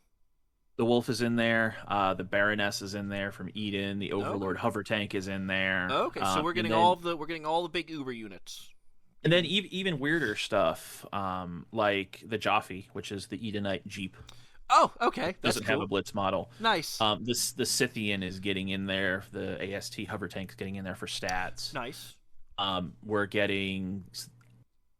The wolf is in there. The Baroness is in there from Eden. The Overlord hover tank is in there. Okay, so we're getting all the big Uber units. And then even weirder stuff, like the Jaffe, which is the Edenite Jeep. Oh, okay, that's Doesn't cool. have a Blitz model. Nice. The Scythian is getting in there. The AST hover tank is getting in there for stats. Nice. We're getting,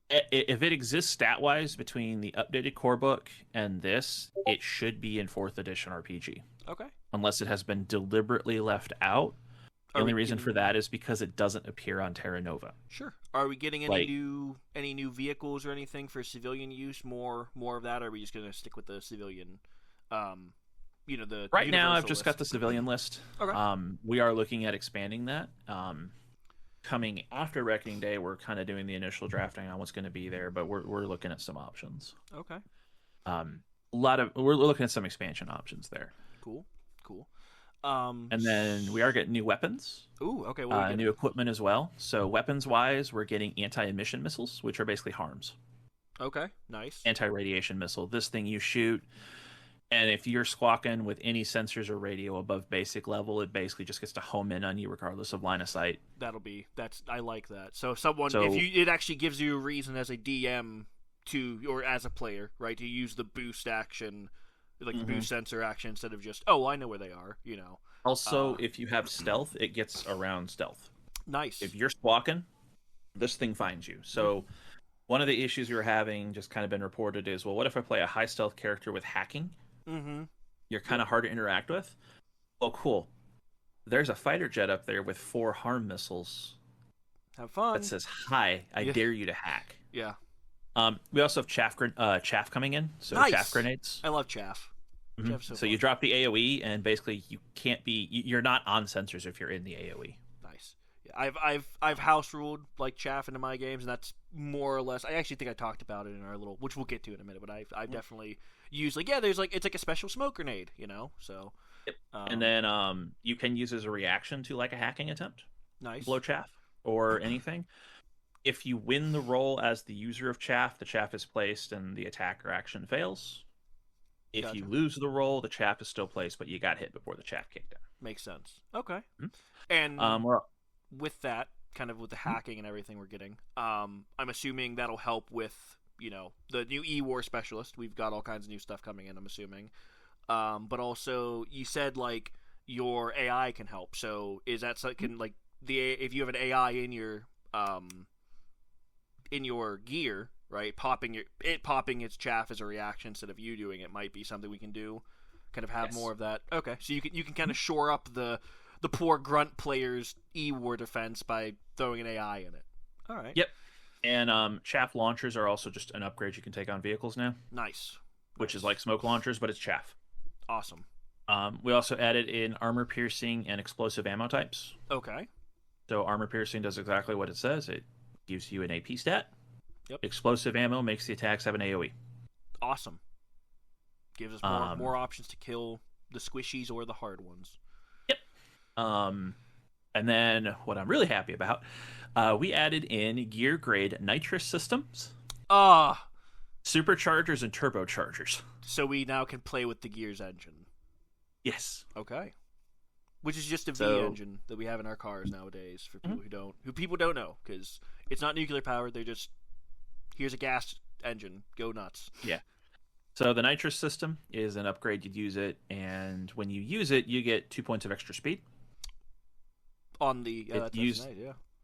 if it exists stat-wise between the updated core book and this, it should be in 4th edition RPG. Okay. Unless it has been deliberately left out. The only reason for that is because it doesn't appear on Terra Nova. Sure. Are we getting any new vehicles or anything for civilian use? More of that, or are we just gonna stick with the civilian? The right now I've universal just list? got the civilian list. Okay. We are looking at expanding that. Coming after Reckoning Day, we're kind of doing the initial drafting on what's going to be there, but we're looking at some options. Okay. we're looking at some expansion options there. Cool. Cool. And then we are getting new weapons. Ooh, okay. What are we getting? New equipment as well. So weapons-wise, we're getting anti-emission missiles, which are basically harms. Okay, nice. Anti-radiation missile. This thing you shoot, and if you're squawking with any sensors or radio above basic level, it basically just gets to home in on you regardless of line of sight. I like that. So it actually gives you a reason as a DM or as a player, right, to use the boost action, like the boost sensor action instead of just, oh, I know where they are, you know. Also, if you have stealth, it gets around stealth. Nice. If you're squawking, this thing finds you. So one of the issues we were having, just kind of been reported, is, well, what if I play a high stealth character with hacking? Mm-hmm. You're kind of hard to interact with. Well, cool. There's a fighter jet up there with 4 harm missiles. Have fun. That says, hi, I dare you to hack. Yeah. We also have chaff coming in, so nice. Chaff grenades. I love chaff. Mm-hmm. So you drop the AoE, and basically you're not on sensors if you're in the AoE. Nice. Yeah, I've house ruled like chaff into my games, and that's more or less. I actually think I talked about it in our little, which we'll get to in a minute. But I've definitely used there's it's like a special smoke grenade, you know. So. Yep. And then you can use as a reaction to like a hacking attempt. Nice. Blow chaff or anything. If you win the roll as the user of chaff, the chaff is placed and the attacker action fails. If you lose the roll, the chaff is still placed, but you got hit before the chaff kicked in. Makes sense. Okay. Mm-hmm. And with that, kind of with the hacking and everything we're getting, I'm assuming that'll help with, you know, the new E-War specialist. We've got all kinds of new stuff coming in, I'm assuming. But also, you said, like, your AI can help. So is that something, like, if you have an AI in your gear, right, popping its chaff as a reaction instead of you doing it might be something we can do. Kind of have more of that. Okay, so you can kind of shore up the poor grunt player's E-War defense by throwing an AI in it. All right. Yep. And chaff launchers are also just an upgrade you can take on vehicles now. Nice. Which is like smoke launchers, but it's chaff. Awesome. We also added in armor piercing and explosive ammo types. Okay. So armor piercing does exactly what it says. It gives you an AP stat. Yep. Explosive ammo makes the attacks have an AoE. Awesome. Gives us more options to kill the squishies or the hard ones. Yep. And then what I'm really happy about, we added in gear grade nitrous systems. Superchargers and turbochargers. So we now can play with the Gears engine. Yes. Okay. Which is just a V engine that we have in our cars nowadays for people who people don't know, because it's not nuclear powered. They're just, here's a gas engine, go nuts. Yeah. So the nitrous system is an upgrade. You'd use it, and when you use it, you get 2 points of extra speed. On the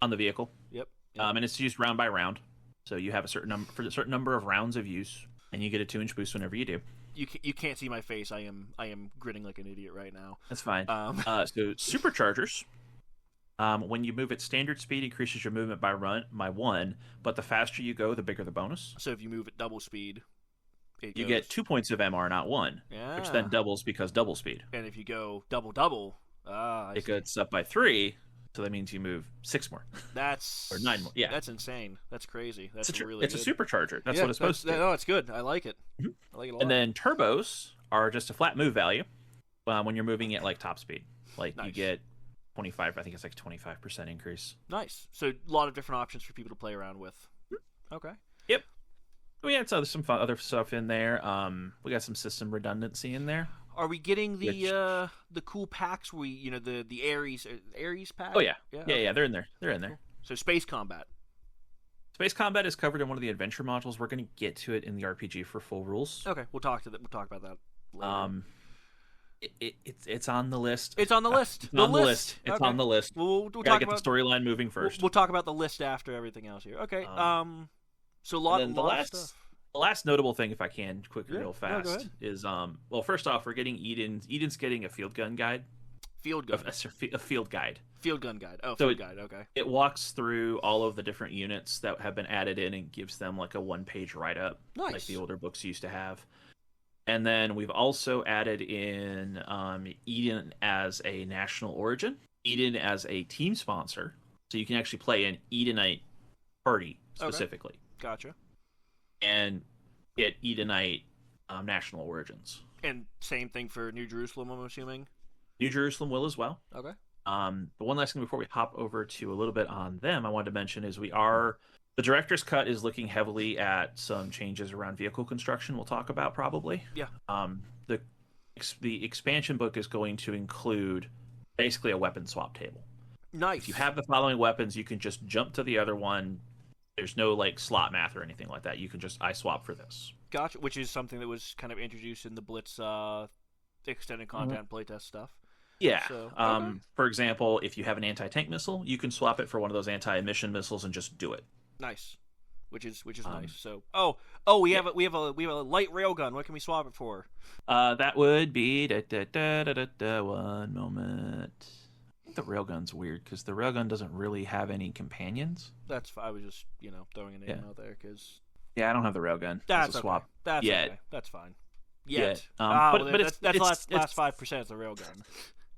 on the vehicle. Yep. And it's used round by round. So you have a certain number of rounds of use, and you get a 2-inch boost whenever you do. You can't see my face. I am grinning like an idiot right now. That's fine. So superchargers. When you move at standard speed, increases your movement by 1, but the faster you go, the bigger the bonus. So if you move at double speed, you get 2 points of MR, not 1, which then doubles because double speed. And if you go double, it goes up by 3. So that means you move 6 more. That's or 9 more. Yeah, that's insane. That's crazy. That's it's really. It's a supercharger. That's what it's supposed to do. No, it's good. I like it. Mm-hmm. I like it a lot. And then turbos are just a flat move value when you're moving at like top speed. Like you get 25. I think it's like 25% increase. Nice. So a lot of different options for people to play around with. Mm-hmm. Okay. Yep. We had some fun other stuff in there. We got some system redundancy in there. Are we getting the cool packs? The Ares pack? Oh yeah. They're in there. Cool. So space combat. Space combat is covered in one of the adventure modules. We're going to get to it in the RPG for full rules. Okay, we'll talk about that later. It's on the list. It's on the list. It's on the list. It's on the list. We'll gotta get the storyline moving first. We'll talk about the list after everything else here. Okay. So a lot of stuff. The last notable thing, if I can, real fast, is first off, we're getting Eden. Eden's getting a field gun guide. Field gun. A field guide. Field gun guide. Oh, so field guide. Okay. It walks through all of the different units that have been added in and gives them like a 1-page write-up, like the older books used to have. And then we've also added in Eden as a national origin, Eden as a team sponsor, so you can actually play an Edenite party specifically. Okay. Gotcha. And get Edenite national origins. And same thing for New Jerusalem, I'm assuming? New Jerusalem will as well. Okay. But one last thing before we hop over to a little bit on them, I wanted to mention is the director's cut is looking heavily at some changes around vehicle construction. We'll talk about probably. Yeah. The expansion book is going to include basically a weapon swap table. Nice. If you have the following weapons, you can just jump to the other one. There's no like slot math or anything like that. You can just I swap for this. Gotcha. Which is something that was kind of introduced in the Blitz extended content playtest stuff. Yeah. So, okay. For example, if you have an anti-tank missile, you can swap it for one of those anti-emission missiles and just do it. Nice. Which is nice. So we have a light railgun. What can we swap it for? That would be one moment. The railgun's weird because the railgun doesn't really have any companions. I was just throwing a name out there because I don't have the railgun. That's a swap. That's yet. Okay. That's fine. Yet. But that's the last 5% of the railgun.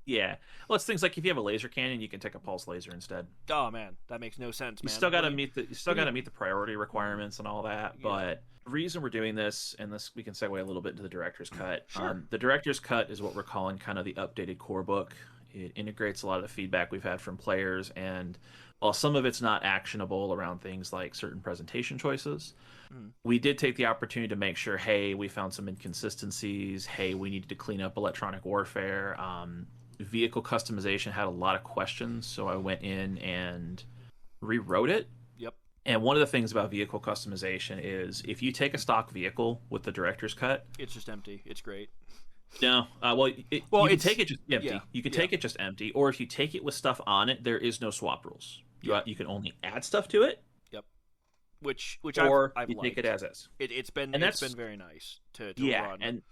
Yeah. Well, it's things like if you have a laser cannon, you can take a pulse laser instead. Oh man, that makes no sense, man. You still got to meet the priority requirements and all that. Yeah. But the reason we're doing this, and this we can segue a little bit into the director's cut. Sure. The director's cut is what we're calling kind of the updated core book. It integrates a lot of the feedback we've had from players, and while some of it's not actionable around things like certain presentation choices, we did take the opportunity to make sure, hey, we found some inconsistencies. Hey, we needed to clean up electronic warfare. Vehicle customization had a lot of questions, so I went in and rewrote it. Yep. And one of the things about vehicle customization is if you take a stock vehicle with the director's cut, it's just empty. It's great. No, you can take it just empty. Yeah, you can take it just empty, or if you take it with stuff on it, there is no swap rules. You can only add stuff to it. Yep. Which I've you take it as is. It's been very nice to run.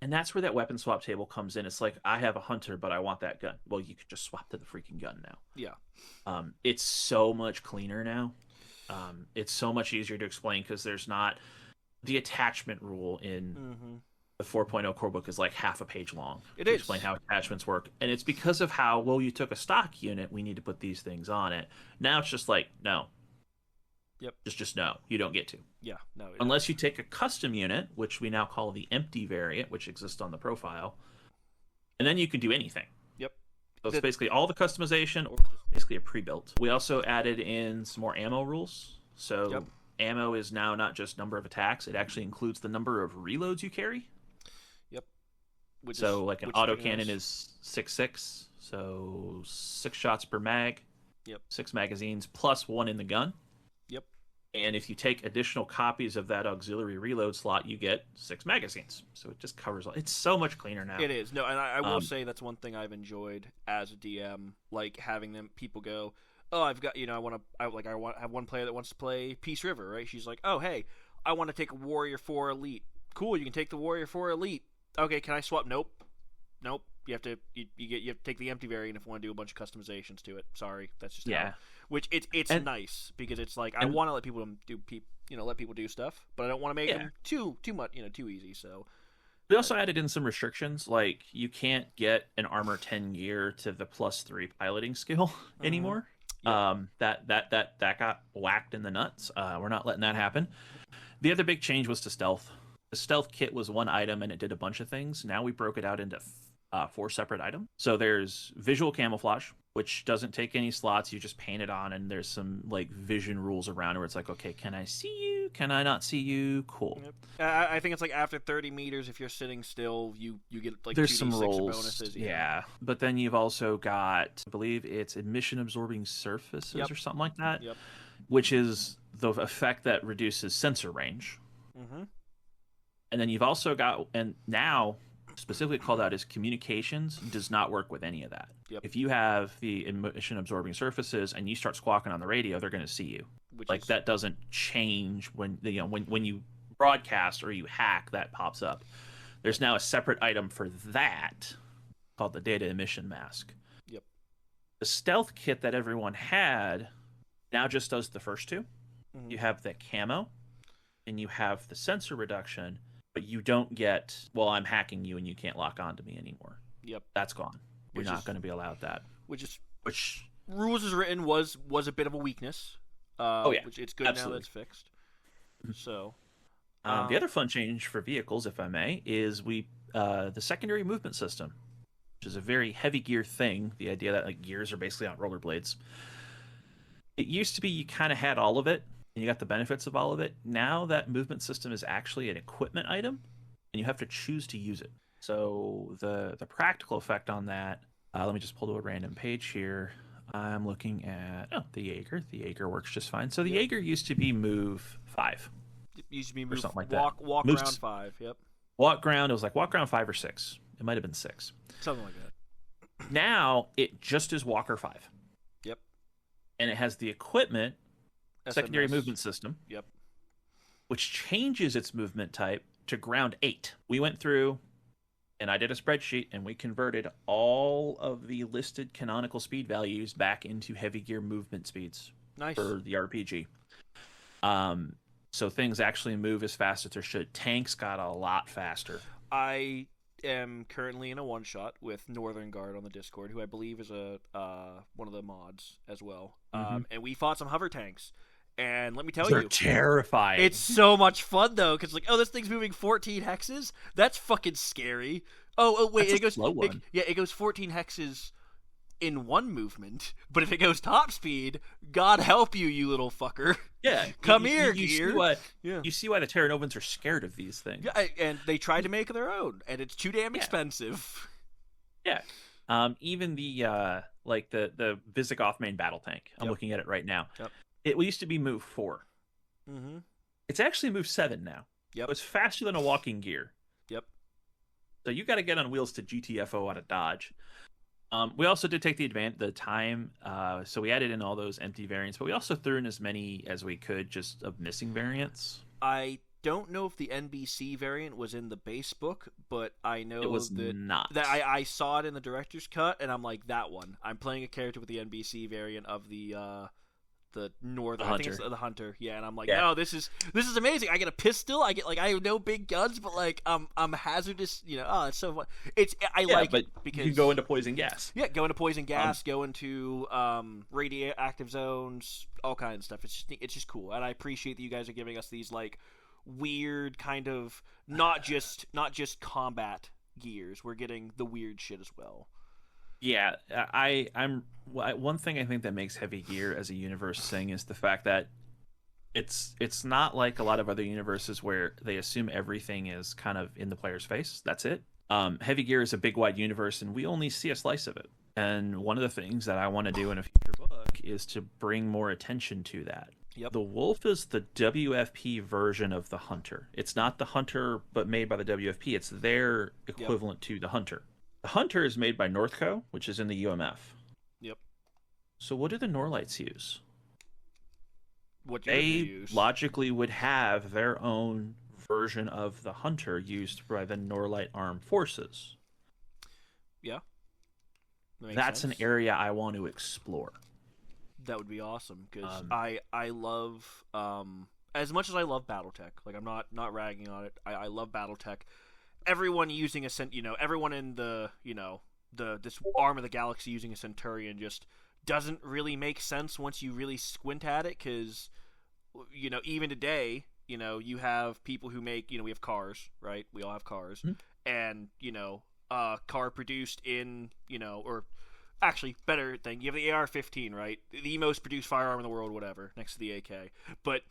And that's where that weapon swap table comes in. It's like, I have a hunter, but I want that gun. Well, you could just swap to the freaking gun now. Yeah. It's so much cleaner now. It's so much easier to explain because there's not the attachment rule in the 4.0 core book is like half a page long. To explain how attachments work. And it's because of how, you took a stock unit, we need to put these things on it. Now it's just like, no. Yep. Just no, you don't get to. Yeah, no. Unless you take a custom unit, which we now call the empty variant, which exists on the profile, and then you can do anything. Yep. So it's basically all the customization, or just basically a pre-built. We also added in some more ammo rules. So ammo is now not just number of attacks; it actually includes the number of reloads you carry. Yep. An autocannon is 6.6, so 6 shots per mag. Yep. 6 magazines plus 1 in the gun. Yep. And if you take additional copies of that auxiliary reload slot, you get 6 magazines. So it just covers all. It's so much cleaner now. It is. No, and I will say that's one thing I've enjoyed as a DM, like having people go, "Oh, I've got, I have one player that wants to play Peace River, right? She's like, "Oh, hey, I want to take a Warrior 4 Elite." Cool, you can take the Warrior 4 Elite. Okay, can I swap? Nope. You have to take the empty variant if you want to do a bunch of customizations to it. Sorry, that's just how. Which it's nice because it's like I want to let people let people do stuff, but I don't want to make them too much, too easy. So we also added in some restrictions, like you can't get an armor 10 gear to the +3 piloting skill anymore. Yep. That got whacked in the nuts. We're not letting that happen. The other big change was to stealth. The stealth kit was one item and it did a bunch of things. Now we broke it out into 4 separate items. So there's visual camouflage, which doesn't take any slots. You just paint it on, and there's some like vision rules around where it's like, okay, can I see you? Can I not see you? Cool. Yep. I think it's like after 30 meters, if you're sitting still, you get like there's some 2d6 rolls. bonuses. Yeah, but then you've also got, I believe it's emission absorbing surfaces or something like that, which is the effect that reduces sensor range. And then you've also got, and now specifically called out as communications, does not work with any of that. If you have the emission absorbing surfaces and you start squawking on the radio, they're going to see you. That doesn't change when you broadcast or you hack, that pops up. There's now a separate item for that called the data emission mask. The stealth kit that everyone had now just does the first 2. You have the camo and you have the sensor reduction, but you don't get, well, I'm hacking you and you can't lock onto me anymore. That's gone. You're not going to be allowed that. Which rules as written was a bit of a weakness. Which it's good now that's fixed. So The other fun change for vehicles, if I may, is the secondary movement system, which is a very heavy gear thing. The idea that like gears are basically on rollerblades. It used to be you kind of had all of it, and you got the benefits of all of it. Now that movement system is actually an equipment item, and you have to choose to use it. So the practical effect on that, let me just pull to a random page here. I'm looking at the Jaeger. The Jaeger works just fine. So the Jaeger used to be move 5. It used to be move, something like walk Moves, around 5. Yep. Walk ground. It was like walk ground 5 or 6. It might have been 6. Something like that. Now it just is walker 5. Yep. And it has the equipment, secondary SMS. movement system. Yep. Which changes its movement type to ground 8. We went through, and I did a spreadsheet, and we converted all of the listed canonical speed values back into heavy gear movement speeds. Nice. For the RPG. So things actually move as fast as they should. Tanks got a lot faster. I am currently in a one-shot with Northern Guard on the Discord, who I believe is a one of the mods as well. And we fought some hover tanks. And let me tell They're you, terrifying. it's so much fun though, because like, oh, this thing's moving 14 hexes. That's fucking scary. Oh wait, That's it goes slow one. it goes 14 hexes in one movement. But if it goes top speed, God help you, you little fucker. Yeah, Come here, you gear. See why, Yeah. You see why the Terra Novans are scared of these things. Yeah, and they tried to make their own, and it's too damn expensive. Yeah. Even the like the Visigoth main battle tank. I'm looking at it right now. Yep. It used to be move 4. Mm-hmm. It's actually move 7 now. Yep. It's faster than a walking gear. Yep. So you got to get on wheels to GTFO out of Dodge. We also did take the time, so we added in all those empty variants, but we also threw in as many as we could just of missing variants. I don't know if the NBC variant was in the base book, but I know It was not. that I saw it in the director's cut, and I'm like, that one. I'm playing a character with the NBC variant of the Northern, I think it's the Hunter, yeah, and I'm like, no, this is amazing. I get a pistol, I have no big guns, but like I'm hazardous, it's so fun. But because you can go into poison gas. Yeah, go into poison gas, go into radioactive zones, all kinds of stuff. It's just cool, and I appreciate that you guys are giving us these like weird kind of not just combat gears. We're getting the weird shit as well. Yeah, one thing I think that makes heavy gear as a universe thing is the fact that it's not like a lot of other universes where they assume everything is kind of in the player's face. That's it. Heavy gear is a big wide universe, and we only see a slice of it. And one of the things that I want to do in a future book is to bring more attention to that. Yep. The Wolf is the WFP version of the Hunter. It's not the Hunter, but made by the WFP. It's their equivalent to the Hunter. The Hunter is made by Northco, which is in the UMF. Yep. So what do the Norlights use? What do they use? Logically would have their own version of the Hunter used by the Norlight Armed Forces. Yeah. That's an area I want to explore. That would be awesome, because I love as much as I love BattleTech. Like, I'm not ragging on it. I love BattleTech. Everyone using everyone in this arm of the galaxy using a Centurion just doesn't really make sense once you really squint at it, because even today, you have people who make, we have cars, right? We all have cars. Mm-hmm. And a car produced in, or actually better thing, you have the AR-15, right? The most produced firearm in the world, whatever, next to the AK. But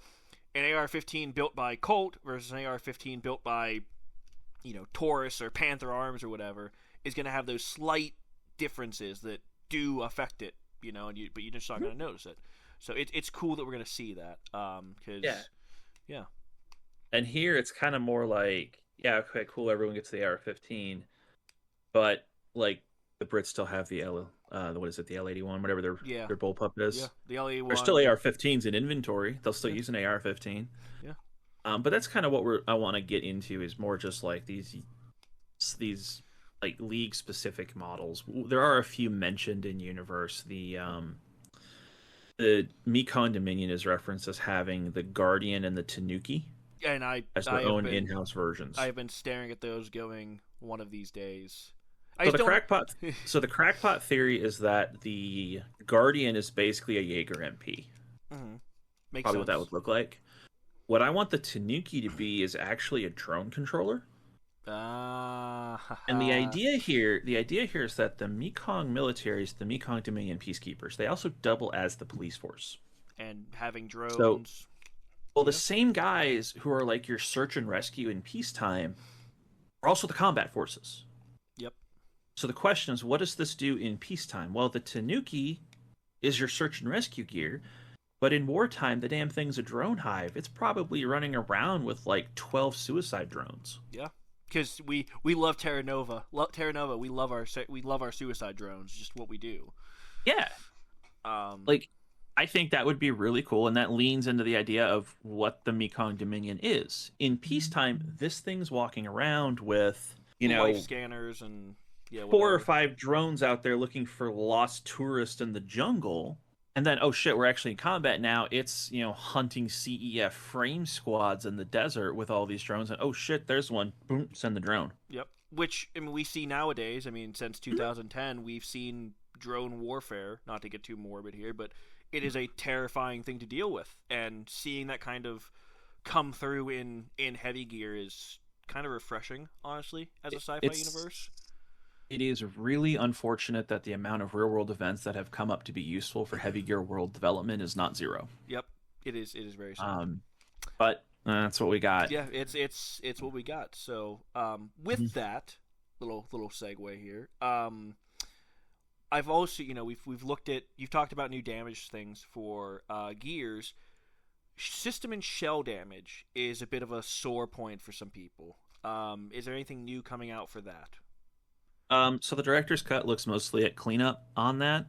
an AR-15 built by Colt versus an AR-15 built by Taurus or Panther Arms or whatever is going to have those slight differences that do affect it, but you're just not going to notice it. So it's cool that we're going to see that, because yeah. And here it's kind of more like, yeah, okay, cool, everyone gets the AR-15, but like the Brits still have the what is it, the L-81, whatever their bullpup is. Yeah, the L-81. There's still AR-15s in inventory. They'll still use an AR-15. Yeah. But that's kind of what I want to get into, is more just like these like league specific models. There are a few mentioned in universe. The Mekon Dominion is referenced as having the Guardian and the Tanuki, and as their own in-house versions. I've been staring at those going one of these days. So the crackpot theory is that the Guardian is basically a Jaeger MP. Mm-hmm. Probably sense. What that would look like. What I want the Tanuki to be is actually a drone controller. And the idea here is that the Mekong militaries, the Mekong Dominion peacekeepers, they also double as the police force. And having So, drones. well, the same guys who are like your search and rescue in peacetime are also the combat forces. Yep. So the question is, what does this do in peacetime? Well, the Tanuki is your search and rescue gear, but in wartime, the damn thing's a drone hive. It's probably running around with like 12 suicide drones. Yeah. Because we love Terra Nova. Terra Nova. We love our suicide drones. Just what we do. Yeah. Like, I think that would be really cool, and that leans into the idea of what the Mekong Dominion is. In peacetime, this thing's walking around with, life scanners and 4 or 5 drones out there looking for lost tourists in the jungle. And then, oh shit, we're actually in combat now. It's, hunting CEF frame squads in the desert with all these drones. And oh shit, there's one. Boom, send the drone. Yep. Which, we see nowadays. Since 2010, we've seen drone warfare. Not to get too morbid here, but it is a terrifying thing to deal with. And seeing that kind of come through in Heavy Gear is kind of refreshing, honestly, as a sci-fi universe. It is really unfortunate that the amount of real-world events that have come up to be useful for Heavy Gear world development is not zero. Yep, it is very sad. But that's what we got. Yeah, it's what we got. So, with that little segue here, I've also we've looked at, you've talked about new damage things for gears. System and shell damage is a bit of a sore point for some people. Is there anything new coming out for that? So the director's cut looks mostly at cleanup on that.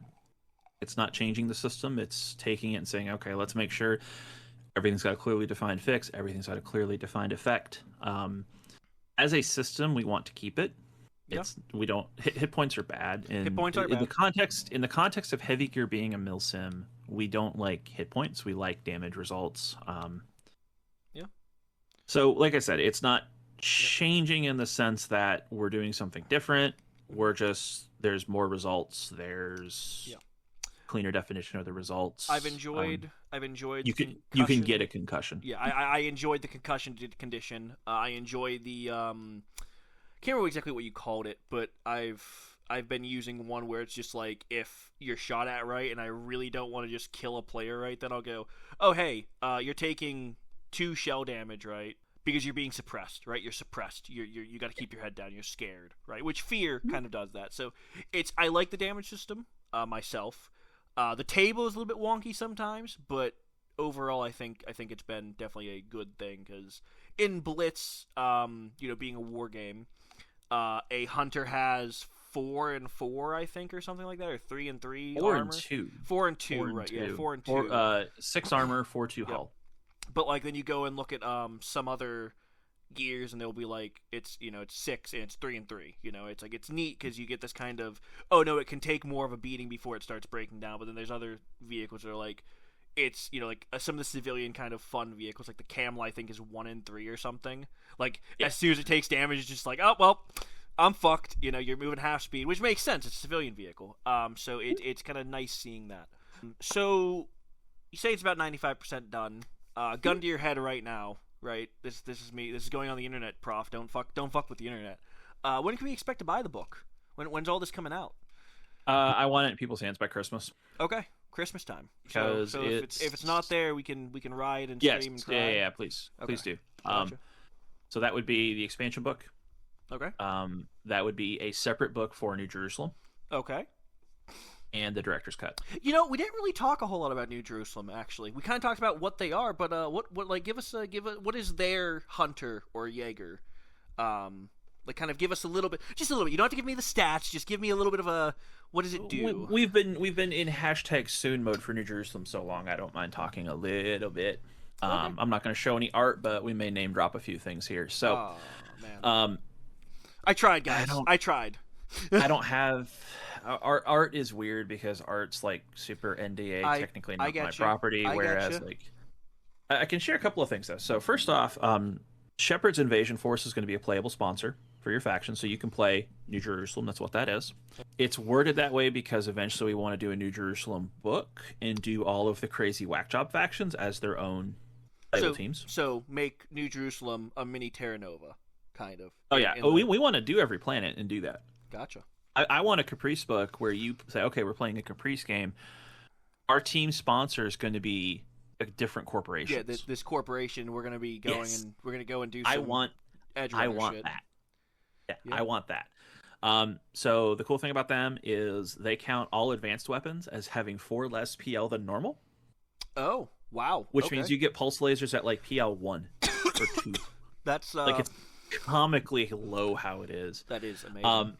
It's not changing the system. It's taking it and saying, okay, let's make sure everything's got a clearly defined fix. Everything's got a clearly defined effect. As a system, we want to keep it. We don't hit points are bad. Hit points are bad. In the context of Heavy Gear being a mil sim, we don't like hit points. We like damage results. So, like I said, it's not changing in the sense that we're doing something different. We're just, there's more results. There's cleaner definition of the results. I've enjoyed. You can get a concussion. Yeah, I enjoyed the concussion condition. I enjoy the can't remember exactly what you called it, but I've been using one where it's just like, if you're shot at right, and I really don't want to just kill a player right, then I'll go, oh hey, you're taking 2 shell damage, right? Because you're being suppressed, right? You're suppressed. You got to keep your head down. You're scared, right? Which fear kind of does that. So I like the damage system myself. The table is a little bit wonky sometimes, but overall, I think it's been definitely a good thing, because in Blitz, being a war game, a hunter has 4 and 4, I think, or something like that, or 3 and 3 4 armor. and 2. 4 and 2, right? Yeah, 4 and 2. 6 armor, 4-2 hull. But like, then you go and look at some other gears, and they'll be like, it's 6 and it's 3 and 3. It's like, it's neat because you get this kind of, oh no, it can take more of a beating before it starts breaking down. But then there's other vehicles that are like, it's like some of the civilian kind of fun vehicles, like the Camel, I think, is 1 and 3 or something. Like, as soon as it takes damage, it's just like, oh well, I'm fucked. You're moving half speed, which makes sense. It's a civilian vehicle. So it's kind of nice seeing that. So you say it's about 95% done. Gun to your head right now, right? This is me. This is going on the internet, Prof. Don't fuck with the internet. When can we expect to buy the book? When's all this coming out? I want it in people's hands by Christmas. Okay, Christmas time. Because so if it's not there, we can ride and stream and cry. Yeah, please do. Gotcha. So that would be the expansion book. Okay. That would be a separate book for New Jerusalem. Okay. And the director's cut. We didn't really talk a whole lot about New Jerusalem, actually. We kind of talked about what they are, but what is their hunter or Jaeger? Kind of give us just a little bit. You don't have to give me the stats. Just give me a little bit of a, what does it do? We've been in #soon mode for New Jerusalem so long. I don't mind talking a little bit. Okay. I'm not going to show any art, but we may name drop a few things here. So, man. I tried, guys. I tried. I don't have art is weird because art's like super NDA, technically not my property. Whereas I can share a couple of things though. So first off, Shepard's Invasion Force is going to be a playable sponsor for your faction, so you can play New Jerusalem. That's what that is. It's worded that way because eventually we want to do a New Jerusalem book and do all of the crazy whack job factions as their own playable teams. So make New Jerusalem a mini Terra Nova, kind of. Oh yeah, we want to do every planet and do that. Gotcha. I want a Caprice book where you say, okay, we're playing a Caprice game. Our team sponsor is going to be a different corporation. Yeah, this corporation, we're going to be going and we're going to go and do some I want shit. that. Yeah, I want that. So the cool thing about them is they count all advanced weapons as having 4 less PL than normal. Oh, wow. Which means you get pulse lasers at like PL 1 or 2. That's like it's comically low how it is. That is amazing.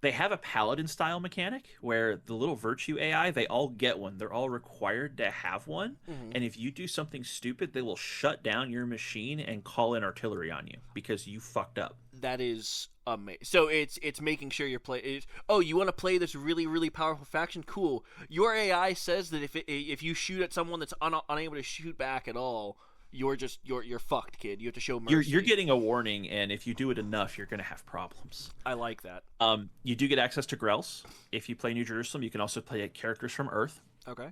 They have a paladin style mechanic where the little virtue AI, they all get one. They're all required to have one. Mm-hmm. And if you do something stupid, they will shut down your machine and call in artillery on you because you fucked up. That is amazing. So it's making sure you're playing. Oh, you want to play this really, really powerful faction? Cool. Your AI says that if you shoot at someone that's unable to shoot back at all, you're fucked, kid. You have to show mercy. You're getting a warning, and if you do it enough, you're going to have problems. I like that. You do get access to Grells. If you play New Jerusalem, you can also play characters from Earth. Okay.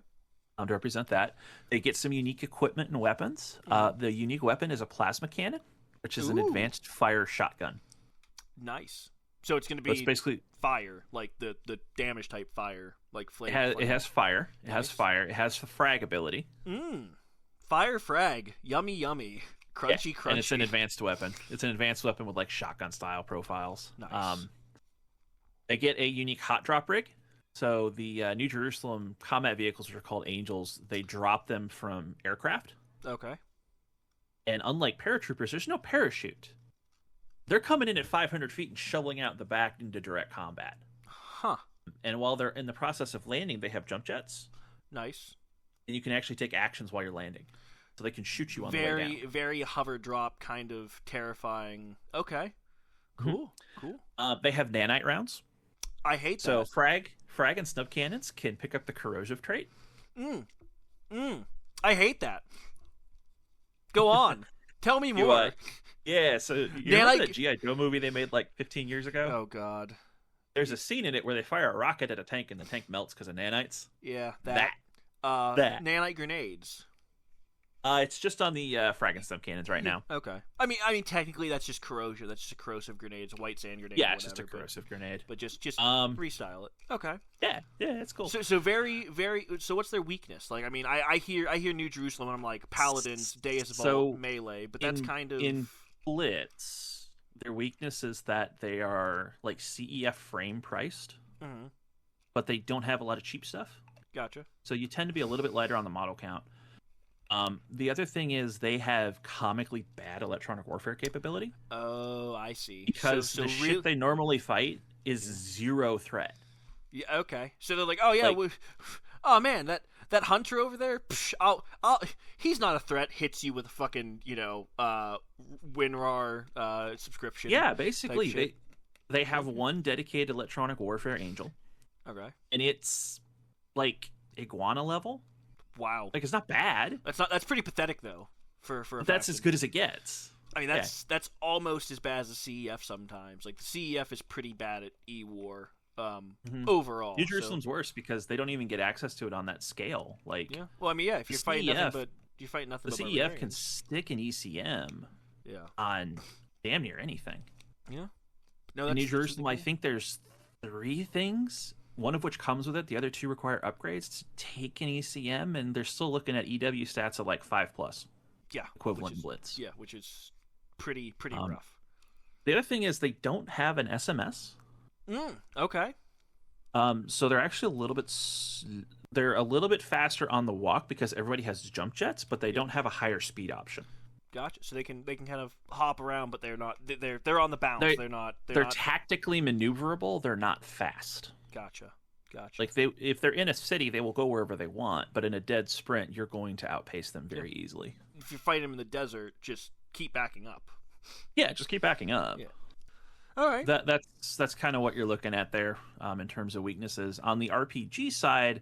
To represent that. They get some unique equipment and weapons. The unique weapon is a plasma cannon, which is an advanced fire shotgun. Nice. So it's going to be basically fire, like the damage type fire, like flame. It has fire. It has fire. It has frag ability. Fire frag. Yummy, yummy. Crunchy, crunchy. And it's an advanced weapon. It's an advanced weapon with like shotgun style profiles. Nice. They get a unique hot drop rig. So the New Jerusalem combat vehicles, which are called Angels, they drop them from aircraft. Okay. And unlike paratroopers, there's no parachute. They're coming in at 500 feet and shoveling out the back into direct combat. Huh. And while they're in the process of landing, they have jump jets. Nice. And you can actually take actions while you're landing. So they can shoot you on the way down. Very hover drop, kind of terrifying. Okay. Cool. Cool. They have nanite rounds. I hate that. So frag and snub cannons can pick up the corrosive trait. I hate that. Go on. Tell me more. Yeah, so you remember that G.I. Joe movie they made like 15 years ago? Oh, God. There's a scene in it where they fire a rocket at a tank and the tank melts because of nanites. Yeah, that. Nanite grenades. It's just on the frag and snub cannons right now. Okay. I mean, technically that's just corrosion. That's just a corrosive grenade. It's a white sand grenade. Yeah, it's just a corrosive grenade. But just restyle it. Okay. Yeah, it's cool. So very, very. So what's their weakness? Like, I mean, I hear New Jerusalem and I'm like Paladins, Deus Vult, melee, but that's kind of in Blitz. Their weakness is that they are like CEF frame priced, but they don't have a lot of cheap stuff. Gotcha. So you tend to be a little bit lighter on the model count. The other thing is they have comically bad electronic warfare capability. Oh, I see. Because the shit they normally fight is zero threat. Yeah. Okay. So they're like, oh yeah, oh man, that hunter over there, he's not a threat. Hits you with a fucking WinRAR subscription. Yeah, basically they have one dedicated electronic warfare angel. Okay. And it's like iguana level. Wow. Like, it's not bad. That's pretty pathetic though. For that's as good as it gets. I mean, that's almost as bad as the CEF sometimes. Like the CEF is pretty bad at E-War overall. New Jerusalem's worse because they don't even get access to it on that scale. Like, yeah. Well, I mean, yeah, if you're fighting nothing but the CEF can stick an ECM. Yeah. On damn near anything. Yeah. No, in New Jerusalem, I think there's 3 things. One of which comes with it. The other 2 require upgrades to take an ECM, and they're still looking at EW stats of like 5+. Yeah, equivalent Blitz. Yeah, which is pretty rough. The other thing is they don't have an SMS. Okay. So they're actually they're a little bit faster on the walk because everybody has jump jets, but they don't have a higher speed option. Gotcha. So they can kind of hop around, but they're not. They're on the bounce. They're not tactically maneuverable. They're not fast. Gotcha. Like if they're in a city, they will go wherever they want. But in a dead sprint, you're going to outpace them very easily. If you fight them in the desert, just keep backing up. Yeah, just keep backing up. Yeah. All right. That's kind of what you're looking at there in terms of weaknesses. On the RPG side,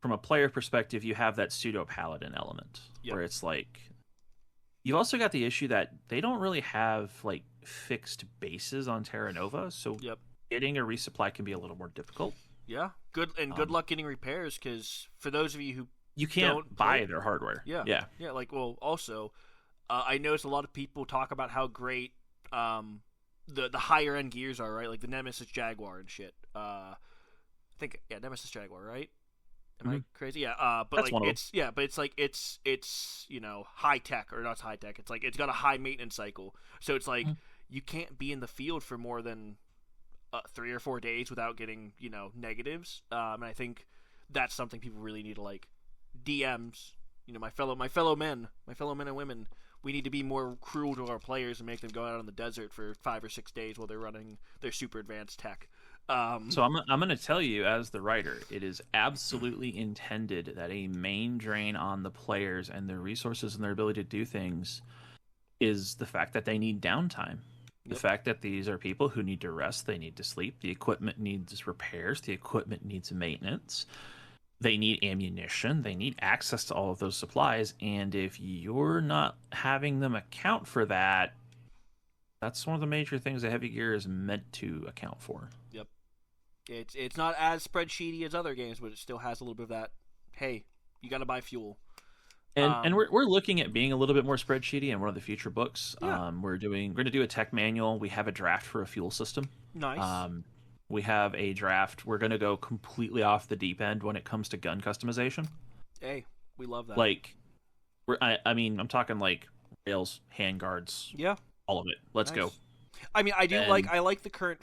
from a player perspective, you have that pseudo paladin element where it's like you've also got the issue that they don't really have like fixed bases on Terra Nova, so getting a resupply can be a little more difficult. Yeah, good luck getting repairs, because for those of you who You can't buy their hardware. Yeah. Like, well, also, I noticed a lot of people talk about how great the higher end gears are, right? Like the Nemesis Jaguar and shit. I think Nemesis Jaguar, right? Am I crazy? Yeah. But That's like one of it's but it's like it's high tech, or not high tech. It's like it's got a high maintenance cycle, so it's like you can't be in the field for more than 3 or 4 days without getting negatives. And I think that's something people really need to like DMs. My fellow men and women. We need to be more cruel to our players and make them go out on the desert for 5 or 6 days while they're running their super advanced tech. So I'm going to tell you, as the writer, it is absolutely intended that a main drain on the players and their resources and their ability to do things is the fact that they need downtime. The fact that these are people who need to rest, they need to sleep, the equipment needs repairs, the equipment needs maintenance, they need ammunition, they need access to all of those supplies, and if you're not having them account for that, that's one of the major things that heavy gear is meant to account for. Yep. It's not as spreadsheety as other games, but it still has a little bit of that, hey, you got to buy fuel. And we're looking at being a little bit more spreadsheety in one of the future books. Yeah. We're going to do a tech manual. We have a draft for a fuel system. Nice. We have a draft. We're going to go completely off the deep end when it comes to gun customization. Hey, we love that. Like, I'm talking like rails, handguards, all of it. Let's go. I mean, I like the current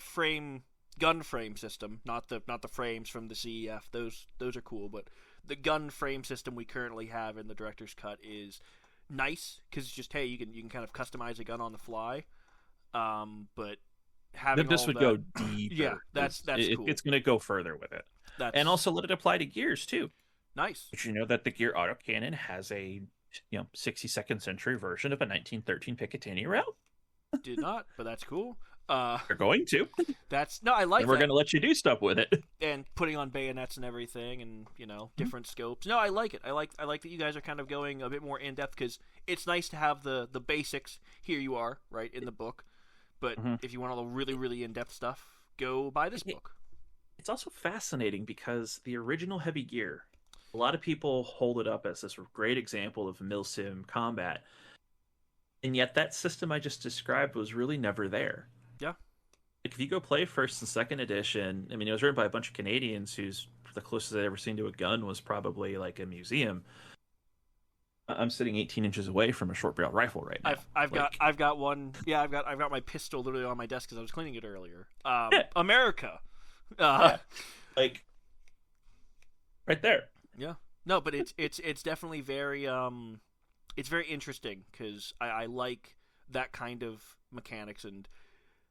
gun frame system, not the frames from the CEF. Those are cool, but the gun frame system we currently have in the director's cut is nice because it's just, hey, you can kind of customize a gun on the fly. But having this would go deeper. Yeah, that's cool. It's going to go further with it, and also let it apply to gears too. Nice. But you know that the gear autocannon has a 62nd century version of a 1913 Picatinny route. Did not, but that's cool. They're going to. I like. And we're going to let you do stuff with it. And putting on bayonets and everything, and different scopes. No, I like it. I like that you guys are kind of going a bit more in depth because it's nice to have the basics. Here you are, right in the book. But if you want all the really, really in depth stuff, go buy this book. It's also fascinating because the original heavy gear, a lot of people hold it up as this great example of milsim combat. And yet that system I just described was really never there. Yeah. Like if you go play first and second edition, I mean, it was written by a bunch of Canadians who's the closest I'd ever seen to a gun was probably like a museum. I'm sitting 18 inches away from a short barrel rifle right now. I've got one. Yeah, I've got my pistol literally on my desk because I was cleaning it earlier. America. Like right there. Yeah. No, but it's definitely very it's very interesting because I like that kind of mechanics and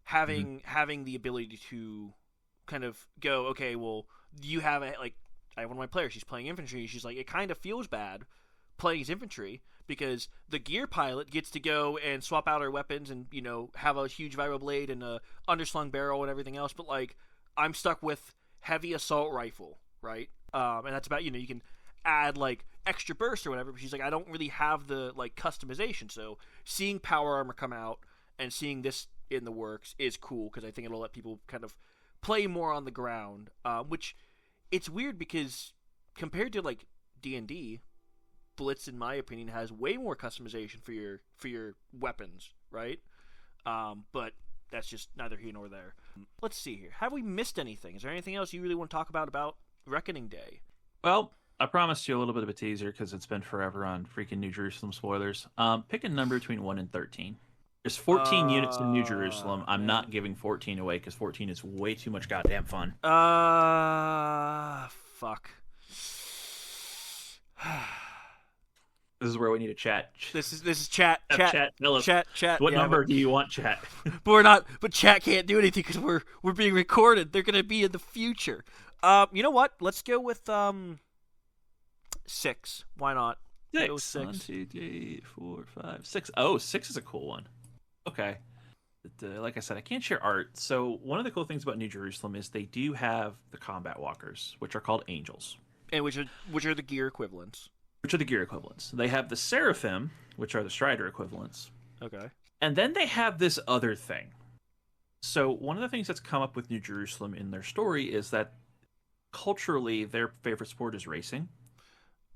having the ability to kind of go, okay, well, you have I have one of my players, she's playing infantry, she's like, it kind of feels bad playing as infantry because the gear pilot gets to go and swap out her weapons and have a huge vibro blade and a underslung barrel and everything else, but like I'm stuck with heavy assault rifle, right? And that's about you can add like extra burst or whatever, but she's like, I don't really have the like customization. So seeing power armor come out and seeing this in the works is cool because I think it'll let people kind of play more on the ground, which it's weird because compared to like D&D, Blitz in my opinion has way more customization for your weapons, right? But that's just neither here nor there. Let's see here. Have we missed anything? Is there anything else you really want to talk about Reckoning Day? Well, I promised you a little bit of a teaser because it's been forever on freaking New Jerusalem spoilers. Pick a number between 1 and 13. There's 14 units in New Jerusalem. I'm not giving 14 away because 14 is way too much goddamn fun. Fuck. This is where we need to chat. This is chat. Chat. What number do you want, chat? But chat can't do anything because we're being recorded. They're gonna be in the future. You know what? Let's go with 6. Why not? 6. 1, 2, 3, 4, 5, 6. Oh, 6 is a cool one. Okay. But, like I said, I can't share art. So one of the cool things about New Jerusalem is they do have the combat walkers, which are called angels, and which are the gear equivalents. Which are the gear equivalents. They have the seraphim, which are the strider equivalents. Okay. And then they have this other thing. So one of the things that's come up with New Jerusalem in their story is that culturally their favorite sport is racing.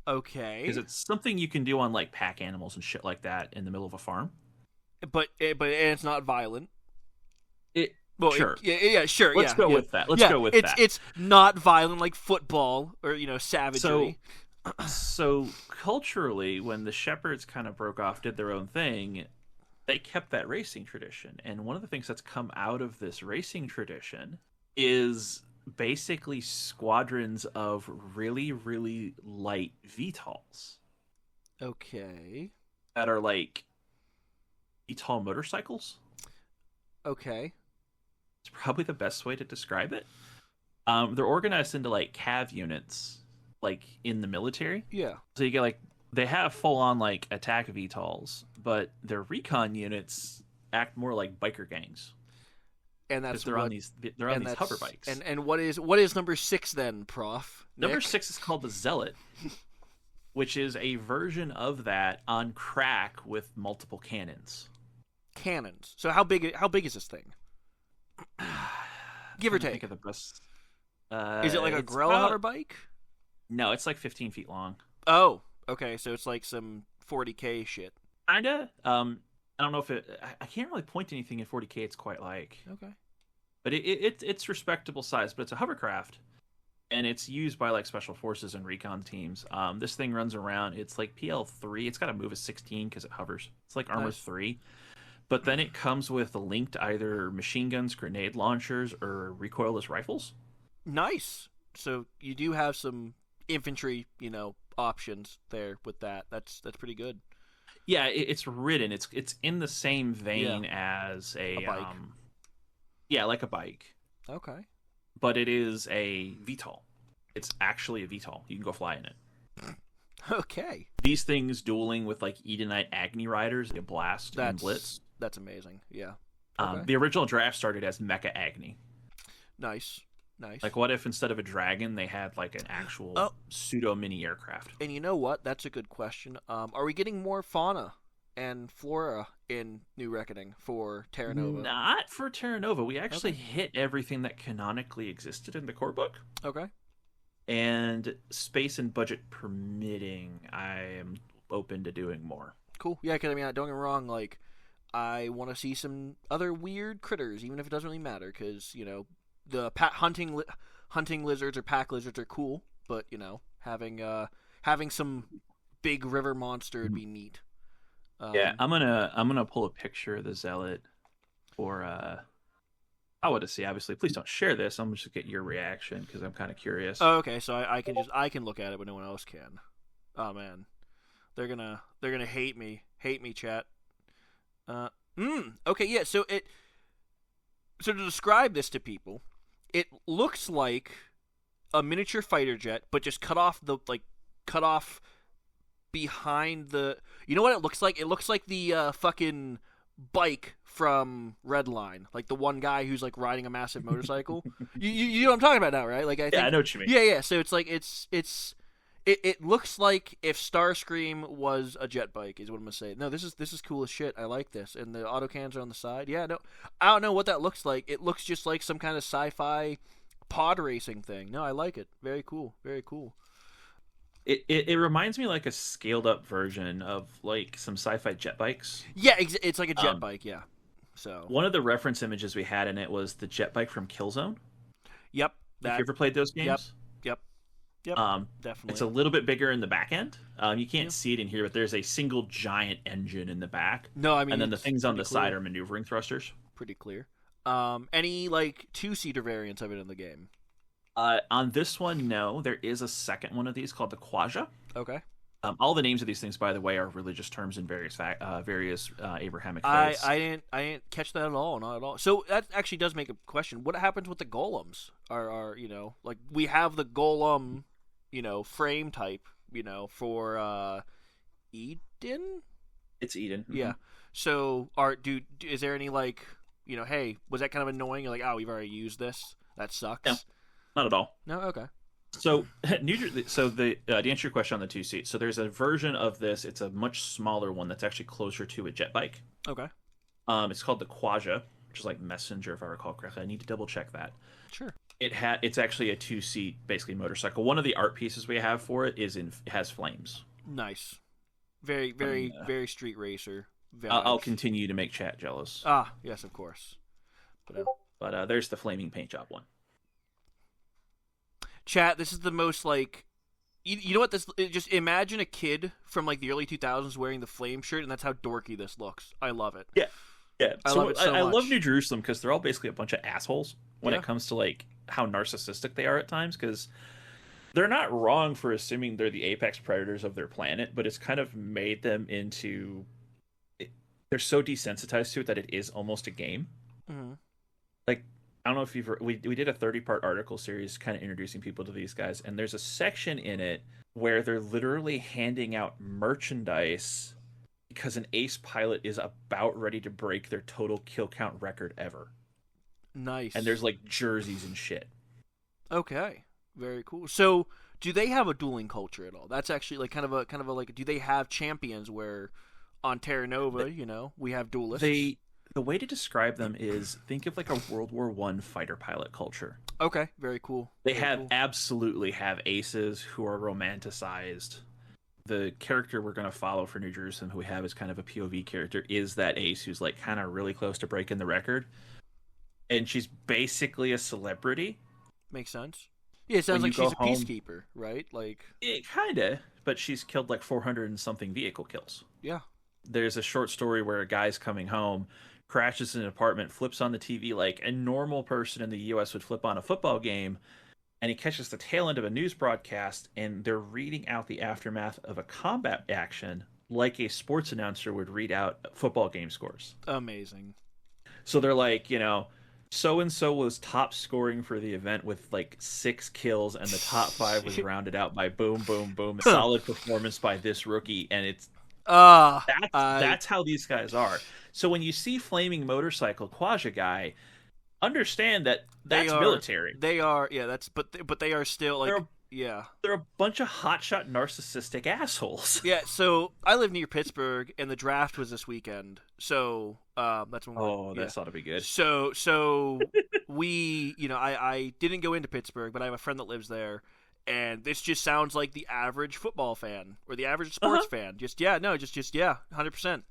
Okay. because it's something you can do on like pack animals and shit like that in the middle of a farm. But it's not violent. It Well, sure. yeah, sure, Let's yeah, go yeah, with that. Let's yeah. go with It's that. it's not violent like football or So savagery. so culturally, when the shepherds kind of broke off, did their own thing, they kept that racing tradition. And one of the things that's come out of this racing tradition is basically squadrons of really, really light VTOLs Okay. that are like VTOL motorcycles. Okay. It's probably the best way to describe it. They're organized into like cav units, like in the military. Yeah. So you get like they have full on like attack VTOLs, but their recon units act more like biker gangs And because that's they're on what. these hover bikes. And what is number 6 then, Prof? Number Nick? 6 is called the Zealot, which is a version of that on crack with multiple cannons. Cannons. So how big is this thing? Give or Trying to take. think of the best. Is it like a It's Gorilla about- hover bike? No, it's like 15 feet long. Oh, okay. So it's like some 40K shit. Kinda. I don't know if it. I can't really point to anything in 40K. It's quite like, Okay. but it's respectable size. But it's a hovercraft, and it's used by like special forces and recon teams. This thing runs around. It's like PL3. It's got to move a 16 because it hovers. It's like Armor Nice. 3, but then it comes with linked either machine guns, grenade launchers, or recoilless rifles. Nice. So you do have some infantry, options there with that. That's pretty good. Yeah, it's ridden. It's in the same vein as A bike. Yeah, like a bike, Okay. but it is a VTOL. It's actually a VTOL. You can go fly in it. Okay. These things dueling with like Edenite Agni Riders, they blast and blitz. That's amazing. Yeah. Okay. The original draft started as Mecha Agni. Nice. Nice. Like, what if instead of a dragon, they had like an actual pseudo mini aircraft? And you know what? That's a good question. Are we getting more fauna and flora in New Reckoning for Terra Nova? Not for Terra Nova. We actually hit everything that canonically existed in the core book. Okay. And space and budget permitting, I am open to doing more. Cool. Yeah, because don't get me wrong. Like, I want to see some other weird critters, even if it doesn't really matter. Because the hunting lizards or pack lizards are cool, but having some big river monster would be neat. Yeah, I'm gonna pull a picture of the Zealot for I want to see. Obviously, please don't share this. I'm just gonna get your reaction because I'm kind of curious. Oh, okay. So I can look at it, but no one else can. Oh man, they're gonna hate me, chat. Okay, yeah. So to describe this to people, it looks like a miniature fighter jet, but just cut off behind the. You know what it looks like? It looks like the fucking bike from Redline, like the one guy who's like riding a massive motorcycle. you know what I'm talking about now, right? Like I think, I know what you mean. Yeah. So it's like it looks like if Starscream was a jet bike, is what I'm gonna say. No, this is cool as shit. I like this, and the autocans are on the side. Yeah, no, I don't know what that looks like. It looks just like some kind of sci-fi pod racing thing. No, I like it. Very cool. Very cool. It reminds me like a scaled up version of like some sci-fi jet bikes. Yeah, it's like a jet bike. Yeah. So one of the reference images we had in it was the jet bike from Killzone. Yep. Have you ever played those games? Yep. Definitely. It's a little bit bigger in the back end. You can't see it in here, but there's a single giant engine in the back. No, I mean, and then the things on the clear. side are maneuvering thrusters. Pretty clear. Any like 2-seater variants of it in the game? On this one, no. There is a second one of these called the Quaja. Okay. All the names of these things, by the way, are religious terms in various Abrahamic faiths. I didn't catch that at all. Not at all. So that actually does make a question. What happens with the golems? Are like we have the golem, frame type, for Eden? It's Eden. Mm-hmm. Yeah. So is there any like, hey, was that kind of annoying? You're like, oh, we've already used this. That sucks. No, not at all. No, okay. So, to answer your question on the 2-seat, so there's a version of this. It's a much smaller one that's actually closer to a jet bike. Okay. It's called the Quaja, which is like messenger, if I recall correctly. I need to double check that. Sure. It's actually a 2-seat basically motorcycle. One of the art pieces we have for it has flames. Nice. Very, very, very street racer vibes. I'll continue to make chat jealous. Ah, yes, of course. But there's the flaming paint job one. Chat, this is the most like, you know what this? Just imagine a kid from like the early 2000s wearing the flame shirt, and that's how dorky this looks. I love it. Yeah. I love it so much. I love New Jerusalem because they're all basically a bunch of assholes when it comes to like how narcissistic they are at times. Because they're not wrong for assuming they're the apex predators of their planet, but it's kind of made them into. They're so desensitized to it that it is almost a game. Mm-hmm. Like, I don't know if we did a 30-part article series kind of introducing people to these guys, and there's a section in it where they're literally handing out merchandise because an ace pilot is about ready to break their total kill count record ever. Nice. And there's like jerseys and shit. Okay. Very cool. So, do they have a dueling culture at all? That's actually like kind of a like, do they have champions where on Terra Nova, we have duelists? The way to describe them is think of like a World War I fighter pilot culture. Okay, very cool. They absolutely have aces who are romanticized. The character we're going to follow for New Jerusalem, who we have as kind of a POV character, is that ace who's like kind of really close to breaking the record. And she's basically a celebrity. Makes sense. Yeah, it sounds like she's a peacekeeper, right? Like, kind of, but she's killed like 400 and something vehicle kills. Yeah. There's a short story where a guy's coming home, crashes in an apartment, flips on the TV like a normal person in the U.S. would flip on a football game, and he catches the tail end of a news broadcast, and they're reading out the aftermath of a combat action like a sports announcer would read out football game scores. Amazing. So they're like, so-and-so was top scoring for the event with like 6 kills, and the top 5 was rounded out by boom, boom, boom. A solid performance by this rookie, and it's that's how these guys are. So when you see flaming motorcycle Quaja guy, understand that that's military. They are, yeah. But they are still like, they're a bunch of hotshot narcissistic assholes. Yeah. So I live near Pittsburgh, and the draft was this weekend. So that's when. That ought to be good. So we, I didn't go into Pittsburgh, but I have a friend that lives there. And this just sounds like the average football fan or the average sports fan. 100%.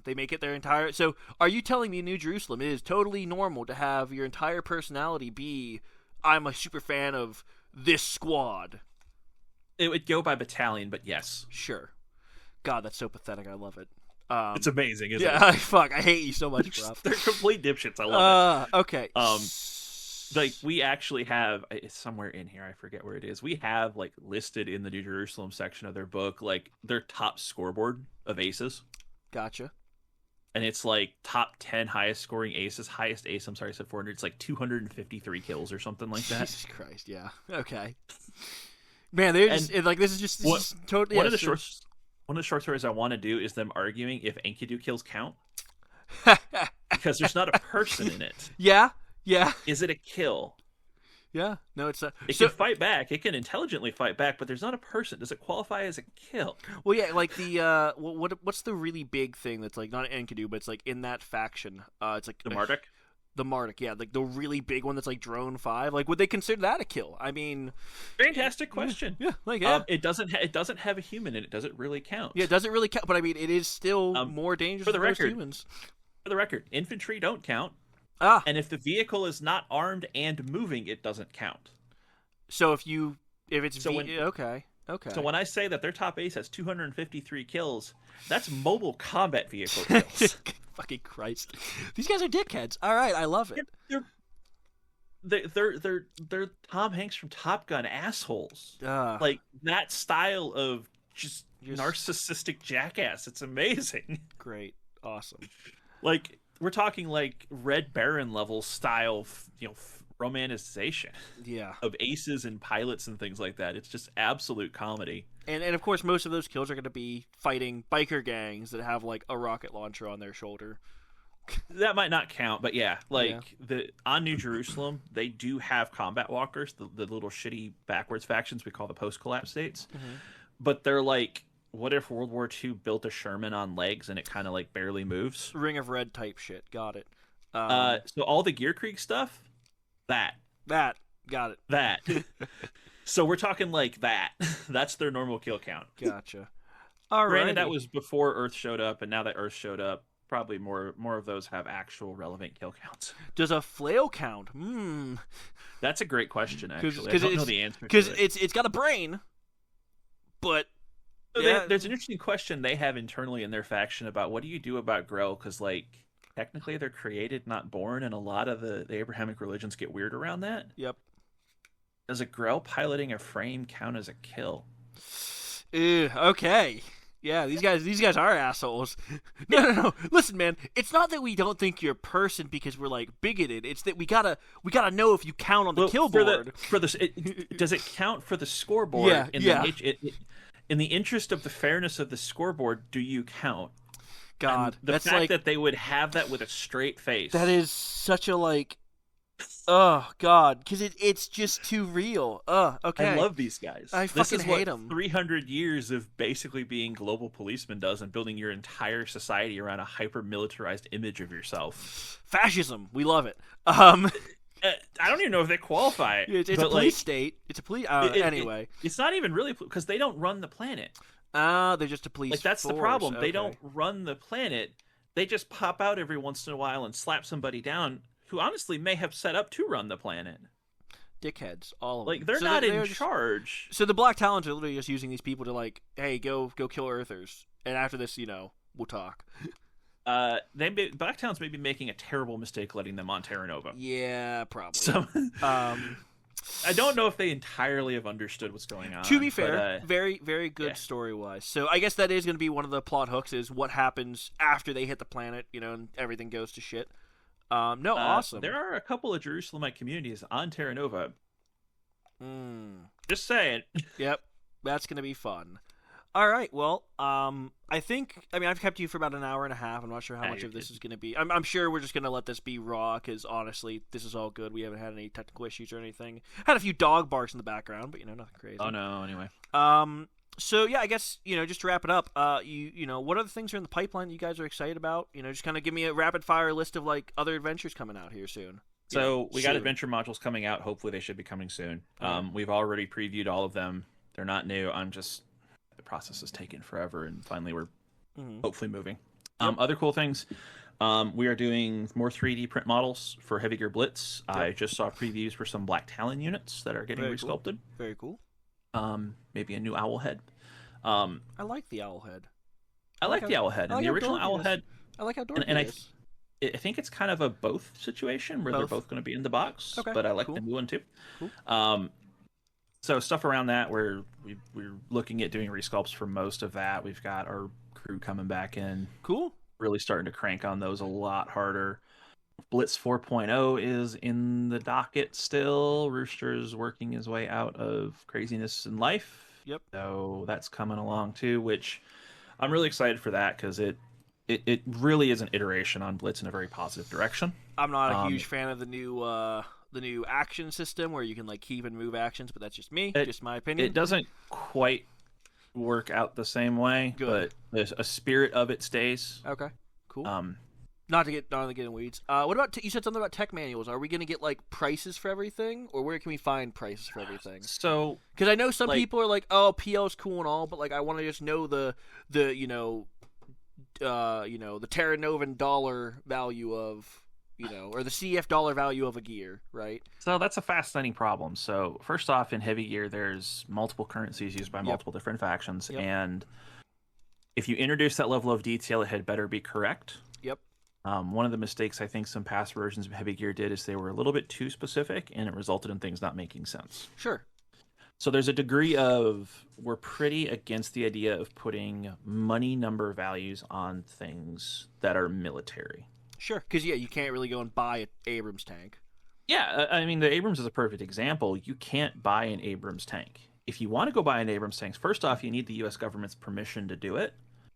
They make it their entire. So, are you telling me New Jerusalem it is totally normal to have your entire personality be, I'm a super fan of this squad? It would go by battalion, but yes, sure. God, that's so pathetic. I love it. It's amazing, isn't it? Yeah, fuck, I hate you so much, bro. They're complete dipshits. I love it. Okay. Like, we actually have, it's somewhere in here, I forget where it is, we have like listed in the New Jerusalem section of their book like their top scoreboard of aces. Gotcha. And it's like top 10 highest scoring aces. Highest ace, I'm sorry, I said 400. It's like 253 kills or something like that. Jesus Christ, yeah. Okay. Man, they're just like, this is totally. One of the short stories I want to do is them arguing if Enkidu kills count. Because there's not a person in it. Yeah. Is it a kill? Yeah. No, it's not. It can fight back. It can intelligently fight back, but there's not a person. Does it qualify as a kill? Well, yeah, like the what's the really big thing that's like not Enkidu, but it's like in that faction. It's like the Marduk. The Marduk, yeah, like the really big one that's like Drone 5. Like, would they consider that a kill? I mean, fantastic question. Yeah, it doesn't have a human in it. Does it really count? Yeah, it doesn't really count. But I mean, it is still more dangerous for the than record. most humans. For the record, infantry don't count. And if the vehicle is not armed and moving, it doesn't count. So okay. So when I say that their top ace has 253 kills, that's mobile combat vehicle kills. Fucking Christ, these guys are dickheads. All right, I love it. They're Tom Hanks from Top Gun assholes. Like that style of just narcissistic jackass. It's amazing. Great, awesome. Like, we're talking like Red Baron level style, romanticization. Yeah. Of aces and pilots and things like that. It's just absolute comedy. And of course, most of those kills are going to be fighting biker gangs that have like a rocket launcher on their shoulder. That might not count, but yeah, on New Jerusalem, they do have combat walkers, the little shitty backwards factions we call the post-collapse states. Mm-hmm. But they're like, what if World War II built a Sherman on legs and it kind of like barely moves? Ring of Red type shit. Got it. So all the Gear Creek stuff, that That. Got it. That. So we're talking like that. That's their normal kill count. Gotcha. All right. Granted, that was before Earth showed up, and now that Earth showed up, probably more of those have actual relevant kill counts. Does a flail count? That's a great question, actually. I don't know the answer to because it. it's got a brain, but So yeah. there's an interesting question they have internally in their faction about what do you do about Grell, because like technically they're created, not born, and a lot of the Abrahamic religions get weird around that. Yep. Does a Grell piloting a frame count as a kill? Okay. Yeah, these guys are assholes. No. Listen, man, it's not that we don't think you're a person because we're like bigoted. It's that we gotta know if you count on the kill board. Does it count for the scoreboard? Yeah. In the interest of the fairness of the scoreboard, do you count? God, and the that's fact like that they would have that with a straight face. that is such a like. Oh God, because it's just too real. Okay. I love these guys. I fucking hate them. 300 years of basically being global policemen does, and building your entire society around a hyper militarized image of yourself. Fascism, we love it. I don't even know if they qualify. It's a police state. It's a police. Anyway, it's not even really because they don't run the planet. They're just a police. Like that's force. the problem. Okay. They don't run the planet. They just pop out every once in a while and slap somebody down who honestly may have set up to run the planet. Dickheads, all of them. Like they're not in charge. So the Black Talons are literally just using these people to like, hey, go kill Earthers, and after this, we'll talk. Black Talons may be making a terrible mistake letting them on Terra Nova. Yeah, probably. So, I don't know if they entirely have understood what's going on. To be fair, but, very, very good story-wise. So I guess that is going to be one of the plot hooks is what happens after they hit the planet, and everything goes to shit. Awesome. There are a couple of Jerusalemite communities on Terra Nova. Just saying. Yep, that's going to be fun. All right, well, I've kept you for about an hour and a half. I'm not sure how much of this is going to be. I'm sure we're just going to let this be raw because, honestly, this is all good. We haven't had any technical issues or anything. Had a few dog barks in the background, but, nothing crazy. Oh, no, anyway. So, yeah, I guess, just to wrap it up, what other things are in the pipeline that you guys are excited about? Just kind of give me a rapid-fire list of, like, other adventures coming out here soon. So, we got adventure modules coming out. Hopefully they should be coming soon. We've already previewed all of them. They're not new. The process is taking forever, and finally we're hopefully moving. Other cool things. We are doing more 3D print models for Heavy Gear Blitz. Yep. I just saw previews for some Black Talon units that are getting resculpted. Cool. Very cool. Maybe a new owl head. I like the owl head. I like the owl head. And the original owl head. I like how dorky and it is. I think it's kind of a both situation where they're both going to be in the box. Okay, but I like the new one too. Cool. So stuff around that where we're looking at doing resculpts for most of that. We've got our crew coming back in. Cool. Really starting to crank on those a lot harder. Blitz 4.0 is in the docket still. Rooster's working his way out of craziness in life. Yep. So that's coming along too, which I'm really excited for that because it really is an iteration on Blitz in a very positive direction. I'm not a huge fan of the new action system where you can like keep and move actions, but that's just me, just my opinion. It doesn't quite work out the same way, but a spirit of it stays. Okay, cool. Not to get in weeds. What about you said something about tech manuals? Are we going to get like prices for everything, or where can we find prices for everything? So, because I know some people are like, oh, PL is cool and all, but like I want to just know the the Terra Novan dollar value of. Or the CF dollar value of a gear, right? So that's a fascinating problem. So first off, in Heavy Gear, there's multiple currencies used by multiple different factions, and if you introduce that level of detail, it had better be correct. Yep. One of the mistakes I think some past versions of Heavy Gear did is they were a little bit too specific, and it resulted in things not making sense. Sure. So there's a degree of we're pretty against the idea of putting money number values on things that are military. Sure, because you can't really go and buy an Abrams tank. Yeah, I mean, the Abrams is a perfect example. You can't buy an Abrams tank. If you want to go buy an Abrams tank, first off, you need the U.S. government's permission to do it.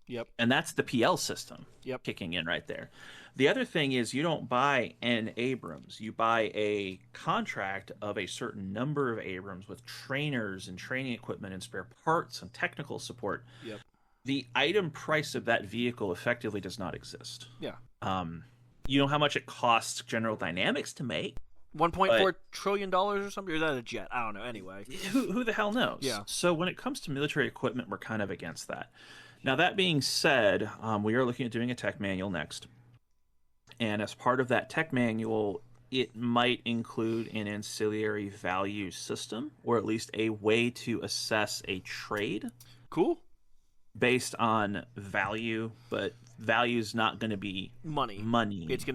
Yep. And that's the PL system kicking in right there. The other thing is you don't buy an Abrams. You buy a contract of a certain number of Abrams with trainers and training equipment and spare parts and technical support. Yep. The item price of that vehicle effectively does not exist. Yeah. You know how much it costs General Dynamics to make? But $1.4 trillion or something? Or is that a jet? I don't know. Anyway. who the hell knows? Yeah. So when it comes to military equipment, we're kind of against that. Now, that being said, we are looking at doing a tech manual next. And as part of that tech manual, it might include an ancillary value system, or at least a way to assess a trade. Cool. Based on value, but value's not going to be money. It's going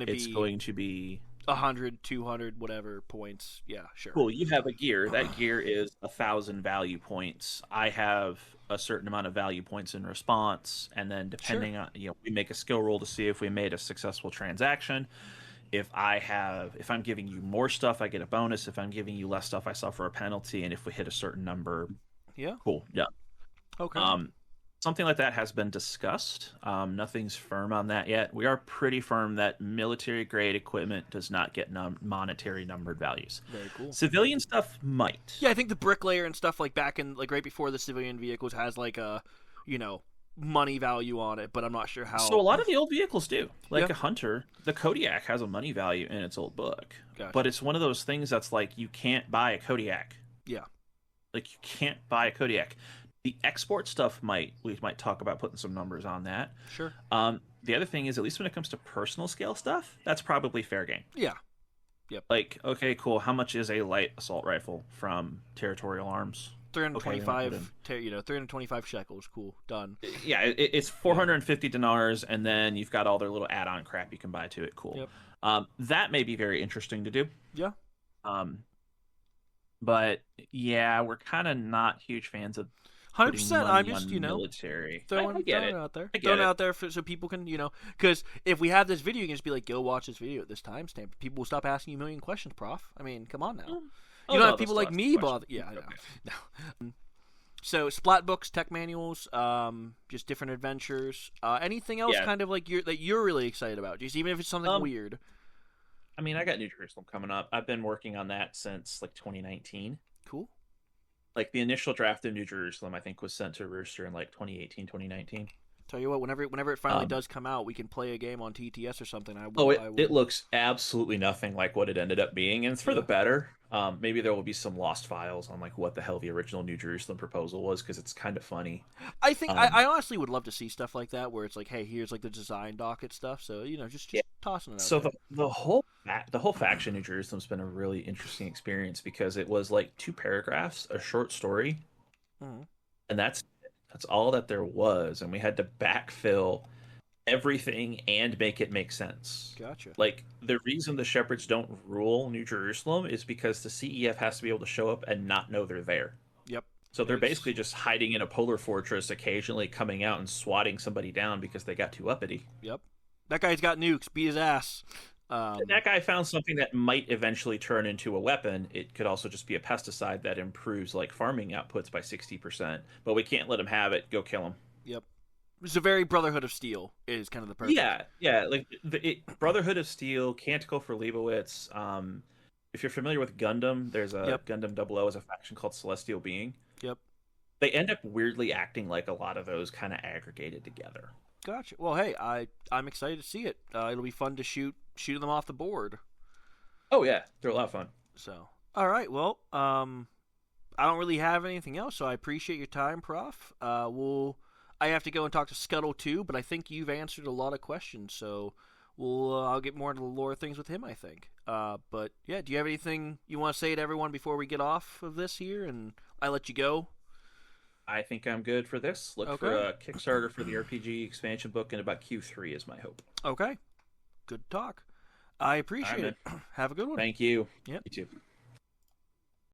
to be 100, 200, whatever points. Yeah, sure. Cool. You have a gear. That gear is 1,000 value points. I have a certain amount of value points in response, and then depending on, we make a skill roll to see if we made a successful transaction. If I'm giving you more stuff, I get a bonus. If I'm giving you less stuff, I suffer a penalty. And if we hit a certain number, cool, yeah. Okay. Something like that has been discussed. Nothing's firm on that yet. We are pretty firm that military-grade equipment does not get monetary numbered values. Very cool. Civilian stuff might. Yeah, I think the bricklayer and stuff back in right before the civilian vehicles has a, money value on it, but I'm not sure how. So a lot of the old vehicles do. A Hunter, the Kodiak has a money value in its old book. Gotcha. But it's one of those things that's you can't buy a Kodiak. Yeah. You can't buy a Kodiak. The export stuff we might talk about putting some numbers on that. Sure. The other thing is, at least when it comes to personal scale stuff, that's probably fair game. Yeah. Yep. Okay, cool. How much is a light assault rifle from Territorial Arms? 325. 325 shekels. Cool. Done. Yeah, it's 450 dinars, and then you've got all their little add-on crap you can buy to it. Cool. Yep. That may be very interesting to do. Yeah. But yeah, we're kind of not huge fans of 100%. I'm just military. Throwing it out there. Throwing it out there so people can because if we have this video, you can just be go watch this video at this timestamp. People will stop asking you a million questions, Prof. I mean, come on now. You don't have people like me bother. Yeah, I know. Okay. No. So splat books, tech manuals, just different adventures. Anything else kind of that you're really excited about? Just even if it's something weird. I mean, I got New Jerusalem coming up. I've been working on that since 2019. Cool. The initial draft of New Jerusalem, I think, was sent to Rooster in 2018, 2019. Tell you what, whenever it finally does come out, we can play a game on TTS or something. It looks absolutely nothing like what it ended up being, and it's for the better. Maybe there will be some lost files on what the hell the original New Jerusalem proposal was, because it's kind of funny. I think I honestly would love to see stuff like that, where it's hey, here's the design docket stuff. So just tossing it out. So the whole faction New Jerusalem's been a really interesting experience, because it was 2 paragraphs, a short story, and that's all that there was, and we had to backfill everything and make it make sense. Gotcha. The reason the Shepherds don't rule New Jerusalem is because the CEF has to be able to show up and not know they're there. Yep. So they're basically just hiding in a polar fortress, occasionally coming out and swatting somebody down because they got too uppity. Yep. That guy's got nukes. Beat his ass. That guy found something that might eventually turn into a weapon. It could also just be a pesticide that improves farming outputs by 60%. But we can't let him have it. Go kill him. Yep. It's a very Brotherhood of Steel is kind of the purpose. Yeah. Brotherhood of Steel, Canticle for Leibowitz. If you're familiar with Gundam, there's a Gundam 00 as a faction called Celestial Being. Yep. They end up weirdly acting like a lot of those kind of aggregated together. Gotcha. Well, hey, I'm excited to see it. It'll be fun to shoot them off the board. Oh yeah, they're a lot of fun. So, all right. Well, I don't really have anything else, so I appreciate your time, Prof. I have to go and talk to Scuttle too, but I think you've answered a lot of questions, so I'll get more into the lore things with him, I think. But yeah, do you have anything you want to say to everyone before we get off of this here, and I let you go? I think I'm good for this. Look for a Kickstarter for the RPG expansion book in about Q3 is my hope. Okay. Good talk. I appreciate it. Have a good one. Thank you. Yep. You too.